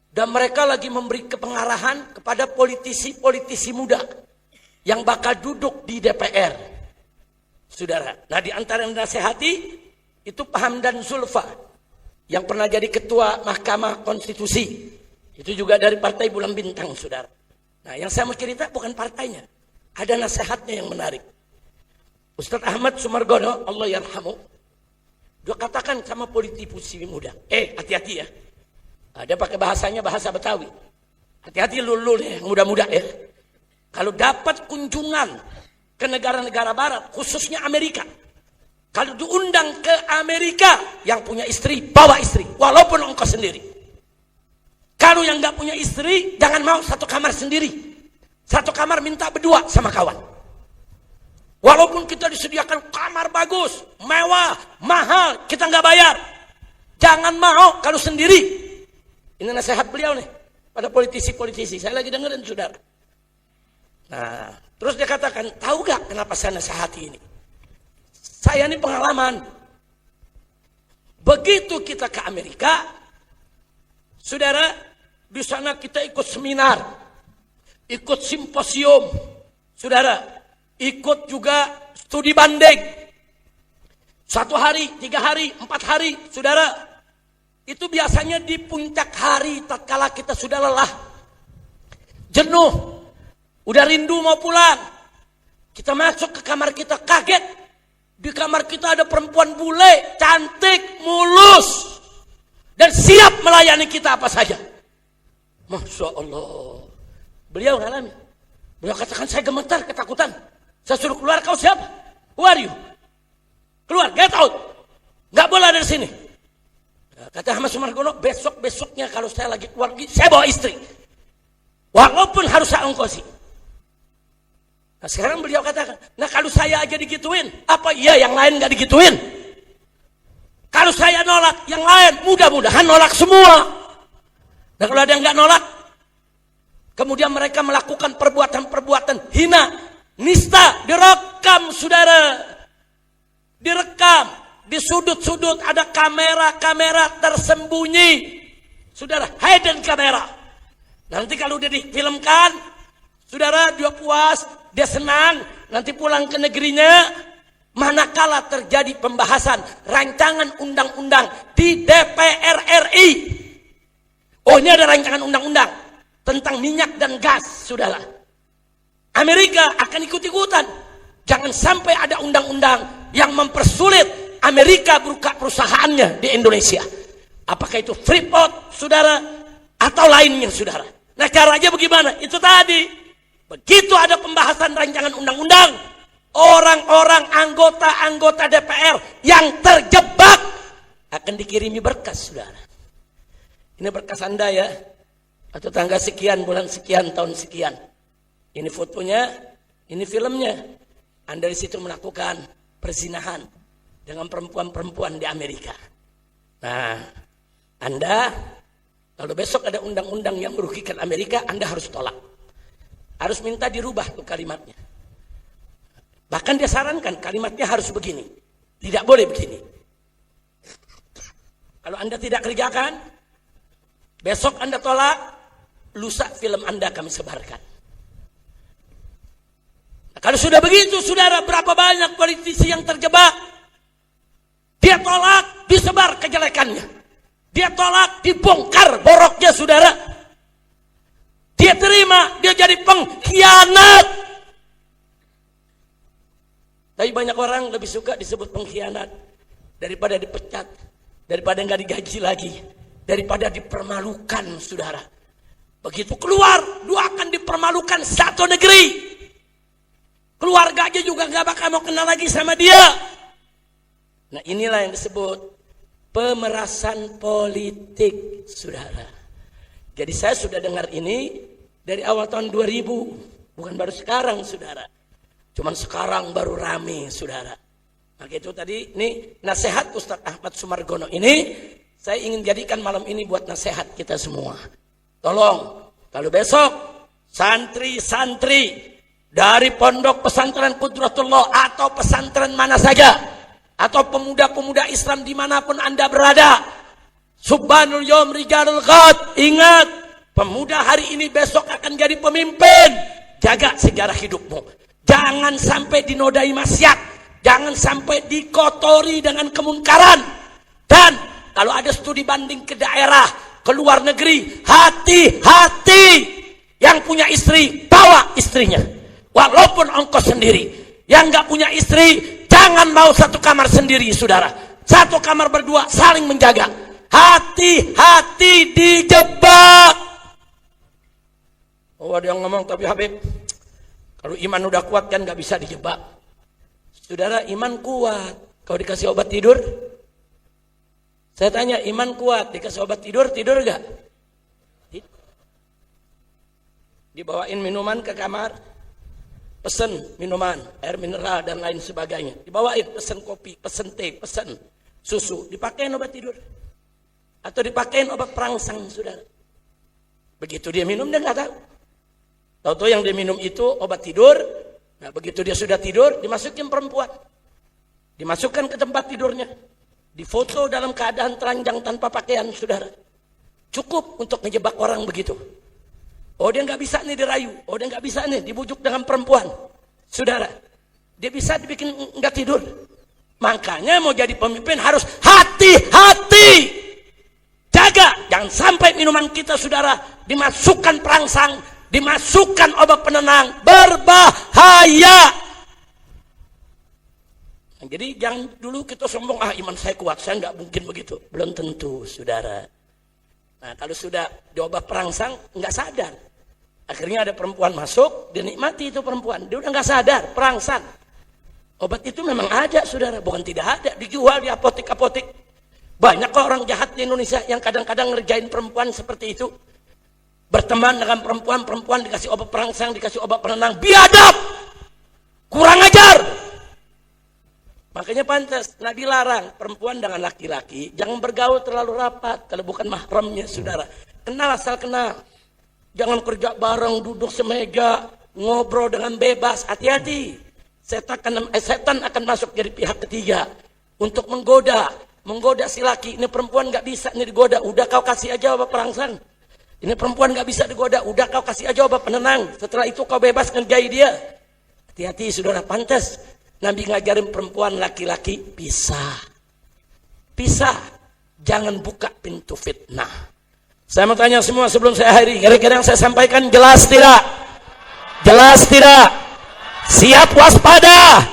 Dan mereka lagi memberi kepengarahan kepada politisi-politisi muda yang bakal duduk di DPR, saudara. Nah, di antara yang nasihati itu Pak Hamdan Zulfa yang pernah jadi ketua Mahkamah Konstitusi. Itu juga dari Partai Bulan Bintang, saudara. Nah, yang saya mau cerita bukan partainya. Ada nasihatnya yang menarik. Ustadz Ahmad Sumargono, Allah yarhamu, dia katakan sama politisi muda, hati-hati ya. Dia pakai bahasanya bahasa Betawi. Hati-hati lulu nih, muda-muda ya. Kalau dapat kunjungan ke negara-negara barat, khususnya Amerika. Kalau diundang ke Amerika, yang punya istri, bawa istri. Walaupun ongkos sendiri. Kalau yang gak punya istri, jangan mau satu kamar sendiri. Satu kamar minta berdua sama kawan. Walaupun kita disediakan kamar bagus, mewah, mahal, kita gak bayar. Jangan mau kalau sendiri. Ini nasihat beliau nih pada politisi-politisi. Saya lagi dengerin saudara. Nah, terus dia katakan, tahu gak kenapa saya nasihati ini? Saya ini pengalaman. Begitu kita ke Amerika, saudara, di sana kita ikut seminar, ikut simposium, saudara, ikut juga studi banding. 1 hari, 3 hari, 4 hari, saudara. Itu biasanya di puncak hari tatkala kita sudah lelah, jenuh, udah rindu mau pulang. Kita masuk ke kamar kita, kaget. Di kamar kita ada perempuan bule, cantik, mulus, dan siap melayani kita apa saja. Masya Allah. Beliau ngalami. Beliau katakan, saya gemetar, ketakutan. Saya suruh keluar, kau siapa? Who are you? Keluar, get out. Gak boleh dari sini. Kata Ahmad Sumargono, besok-besoknya kalau saya lagi keluar, saya bawa istri. Walaupun harus saya ongkosi. Nah sekarang beliau katakan, nah kalau saya aja digituin, apa iya yang lain gak digituin? Kalau saya nolak, yang lain mudah-mudahan nolak semua. Nah kalau ada yang gak nolak, kemudian mereka melakukan perbuatan-perbuatan hina, nista, direkam saudara. Direkam, di sudut-sudut ada kamera-kamera tersembunyi. Saudara, hidden kamera. Nanti kalau udah difilmkan, saudara dia puas, dia senang, nanti pulang ke negerinya, manakala terjadi pembahasan rancangan undang-undang di DPR RI. Oh ini ada rancangan undang-undang tentang minyak dan gas, saudara. Amerika akan ikut-ikutan. Jangan sampai ada undang-undang yang mempersulit Amerika buka perusahaannya di Indonesia. Apakah itu Freeport, saudara, atau lainnya, saudara. Nah caranya bagaimana? Itu tadi. Begitu ada pembahasan rancangan undang-undang, orang-orang anggota-anggota DPR yang terjebak akan dikirimi berkas, saudara. Ini berkas Anda ya, atau tanggal sekian, bulan sekian, tahun sekian. Ini fotonya, ini filmnya. Anda di situ melakukan perzinahan dengan perempuan-perempuan di Amerika. Nah, Anda, kalau besok ada undang-undang yang merugikan Amerika, Anda harus tolak. Harus minta dirubah tuh kalimatnya. Bahkan dia sarankan kalimatnya harus begini. Tidak boleh begini. Kalau Anda tidak kerjakan, besok Anda tolak, lusa film Anda kami sebarkan. Nah, kalau sudah begitu, saudara, berapa banyak politisi yang terjebak? Dia tolak, disebar kejelekannya. Dia tolak, dibongkar boroknya, saudara. Dia terima, dia jadi pengkhianat. Tapi banyak orang lebih suka disebut pengkhianat daripada dipecat, daripada nggak digaji lagi, daripada dipermalukan, saudara. Begitu keluar, dia akan dipermalukan satu negeri. Keluarganya juga nggak bakal mau kenal lagi sama dia. Nah inilah yang disebut pemerasan politik, saudara. Jadi saya sudah dengar ini dari awal tahun 2000, bukan baru sekarang, saudara. Cuman sekarang baru rame, saudara. Maka itu tadi, ini nasihat Ustaz Ahmad Sumargono ini, saya ingin jadikan malam ini buat nasihat kita semua. Tolong, kalau besok santri-santri dari pondok pesantren Qudratullah atau pesantren mana saja, atau pemuda-pemuda Islam dimanapun Anda berada, Subhanul Yom Rijalul Ghad, ingat, pemuda hari ini besok akan jadi pemimpin. Jaga sejarah hidupmu. Jangan sampai dinodai maksiat. Jangan sampai dikotori dengan kemungkaran. Dan kalau ada studi banding ke daerah, ke luar negeri, hati-hati. Yang punya istri, bawa istrinya. Walaupun ongkos sendiri. Yang gak punya istri, jangan mau satu kamar sendiri, saudara. Satu kamar berdua, saling menjaga. Hati-hati dijebak. Oh, ada yang ngomong, tapi Habib, kalau iman udah kuat kan nggak bisa dijebak. Saudara, iman kuat. Kalau dikasih obat tidur, saya tanya, iman kuat, dikasih obat tidur, tidur nggak? Dibawain minuman ke kamar, pesen minuman, air mineral dan lain sebagainya. Dibawain, pesen kopi, pesen teh, pesen susu, dipakein obat tidur. Atau dipakein obat perangsang, saudara. Begitu dia minum, dia nggak tahu. Tahu-tahu yang dia minum itu obat tidur. Nah, begitu dia sudah tidur, dimasukin perempuan. Dimasukkan ke tempat tidurnya. Difoto dalam keadaan telanjang tanpa pakaian, saudara. Cukup untuk ngejebak orang begitu. Oh, dia nggak bisa nih dirayu. Oh, dia nggak bisa nih dibujuk dengan perempuan. Saudara, dia bisa dibikin nggak tidur. Makanya mau jadi pemimpin harus hati-hati. Jaga, jangan sampai minuman kita, saudara, dimasukkan perangsang, dimasukkan obat penenang, berbahaya. Nah, jadi jangan dulu kita sombong, iman saya kuat, saya nggak mungkin begitu. Belum tentu, saudara. Nah, kalau sudah diobat perangsang, nggak sadar. Akhirnya ada perempuan masuk, dia nikmati itu perempuan. Dia udah nggak sadar, perangsang. Obat itu memang ada, saudara. Bukan tidak ada, dijual di apotek-apotek. Banyak kok orang jahat di Indonesia yang kadang-kadang ngerjain perempuan seperti itu. Berteman dengan perempuan dikasih obat perangsang, dikasih obat penenang. Biadab! Kurang ajar! Makanya pantas, Nabi larang perempuan dengan laki-laki jangan bergaul terlalu rapat kalau bukan mahramnya, saudara. Kenal asal kenal. Jangan kerja bareng, duduk semeja, ngobrol dengan bebas. Hati-hati. Setan akan masuk dari pihak ketiga untuk menggoda si laki. Ini perempuan nggak bisa nih digoda. Udah kau kasih aja obat perangsang. Ini perempuan nggak bisa digoda. Udah kau kasih aja obat penenang. Setelah itu kau bebas ngerjai dia. Hati-hati, saudara, pantas. Nabi ngajarin perempuan laki-laki pisah. Jangan buka pintu fitnah. Saya mau tanya semua sebelum saya akhiri. Kira-kira yang saya sampaikan jelas tidak? Jelas tidak? Siap waspada?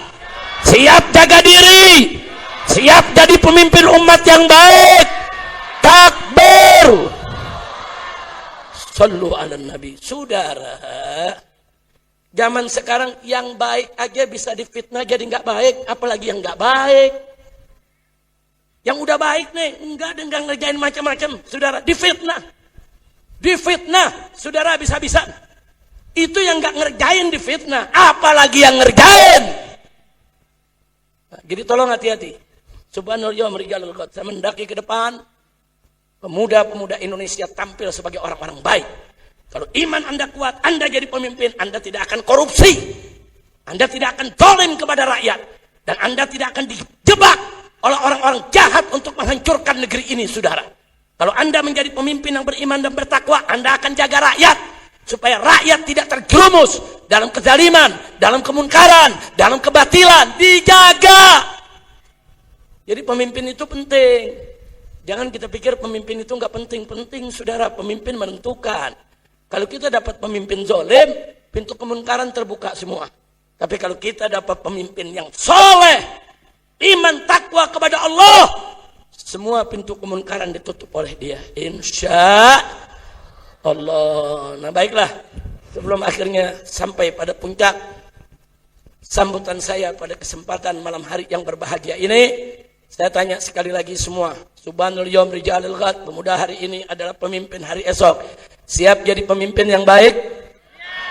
Siap jaga diri? Siap jadi pemimpin umat yang baik? Takbir! Sallu ala Nabi. Saudara, zaman sekarang yang baik aja bisa difitnah jadi nggak baik, apalagi yang nggak baik. Yang udah baik nih, enggak ngerjain macam-macam, saudara, difitnah, saudara, bisa-bisa. Itu yang nggak ngerjain difitnah, apalagi yang ngerjain. Nah, jadi tolong hati-hati. Subhanallah, merijalul qad. Saya mendaki ke depan, pemuda-pemuda Indonesia tampil sebagai orang-orang baik. Kalau iman Anda kuat, Anda jadi pemimpin, Anda tidak akan korupsi, Anda tidak akan zalim kepada rakyat, dan Anda tidak akan dijebak oleh orang-orang jahat untuk menghancurkan negeri ini, saudara. Kalau Anda menjadi pemimpin yang beriman dan bertakwa, Anda akan jaga rakyat, supaya rakyat tidak terjerumus dalam kezaliman, dalam kemunkaran, dalam kebatilan. Dijaga. Jadi pemimpin itu penting. Jangan kita pikir pemimpin itu nggak penting. Penting, saudara. Pemimpin menentukan. Kalau kita dapat pemimpin zalim, pintu kemunkaran terbuka semua. Tapi kalau kita dapat pemimpin yang soleh, iman takwa kepada Allah, semua pintu kemunkaran ditutup oleh dia, insya Allah. Nah, baiklah, sebelum akhirnya sampai pada puncak sambutan saya pada kesempatan malam hari yang berbahagia ini, saya tanya sekali lagi semua, subhanal yawm rijalil ghad, pemuda hari ini adalah pemimpin hari esok. Siap jadi pemimpin yang baik?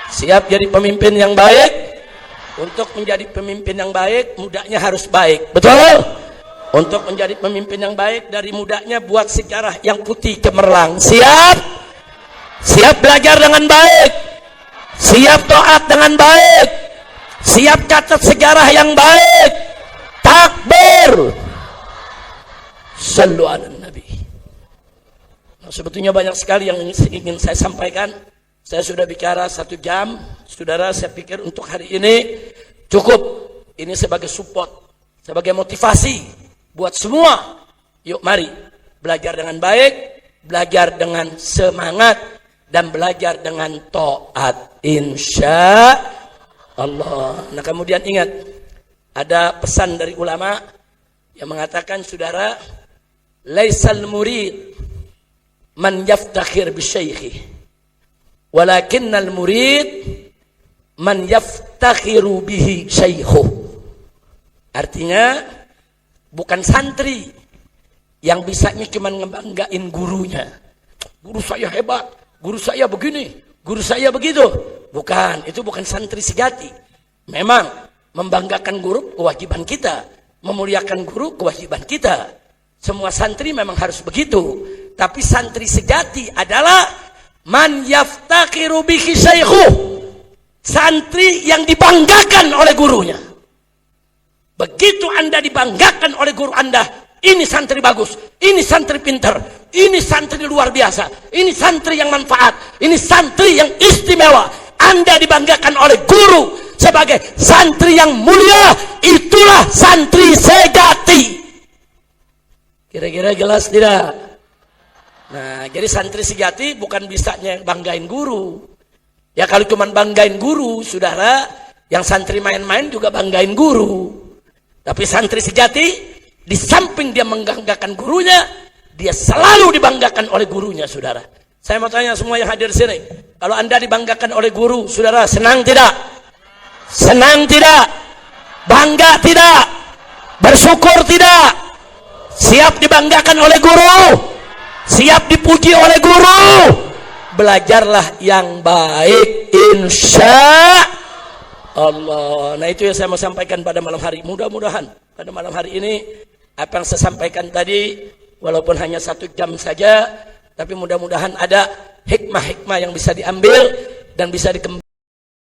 Siap jadi pemimpin yang baik? Untuk menjadi pemimpin yang baik, mudanya harus baik. Betul? Untuk menjadi pemimpin yang baik, dari mudanya buat sejarah yang putih cemerlang. Siap? Siap belajar dengan baik? Siap taat dengan baik? Siap catat sejarah yang baik? Takbir! Sallu ala Nabi. Nah, sebetulnya banyak sekali yang ingin saya sampaikan. Saya sudah bicara 1 jam. Saudara, saya pikir untuk hari ini cukup. Ini sebagai support, sebagai motivasi buat semua. Yuk mari belajar dengan baik, belajar dengan semangat, dan belajar dengan taat, insya Allah. Nah, kemudian ingat, ada pesan dari ulama yang mengatakan, saudara, laisal murid man yaftakhir bisyaikhi, Walakinnal murid man yaftakhiru bihi syaikhuh. Artinya bukan santri yang bisanya cuma ngebanggain gurunya. Guru saya hebat, guru saya begini, guru saya begitu. Bukan, itu bukan santri sejati. Memang membanggakan guru kewajiban kita, memuliakan guru kewajiban kita. Semua santri memang harus begitu. Tapi santri sejati adalah man yaftakhiru bihi syaikhuh. Santri yang dibanggakan oleh gurunya. Begitu Anda dibanggakan oleh guru Anda, ini santri bagus, ini santri pintar, ini santri luar biasa, ini santri yang manfaat, ini santri yang istimewa. Anda dibanggakan oleh guru sebagai santri yang mulia, itulah santri sejati. Kira-kira jelas tidak? Nah, jadi santri sejati bukan bisanya banggain guru. Ya kalau cuma banggain guru, saudara, yang santri main-main juga banggain guru. Tapi santri sejati, di samping dia membanggakan gurunya, dia selalu dibanggakan oleh gurunya, saudara. Saya mau tanya semua yang hadir sini, kalau Anda dibanggakan oleh guru, saudara, senang tidak? Senang tidak? Bangga tidak? Bersyukur tidak? Siap dibanggakan oleh guru? Siap dipuji oleh guru? Belajarlah yang baik, insya Allah. Nah itu yang saya mau sampaikan pada malam hari. Mudah-mudahan pada malam hari ini apa yang saya sampaikan tadi, walaupun hanya 1 jam saja, tapi mudah-mudahan ada hikmah-hikmah yang bisa diambil dan bisa dikembangkan.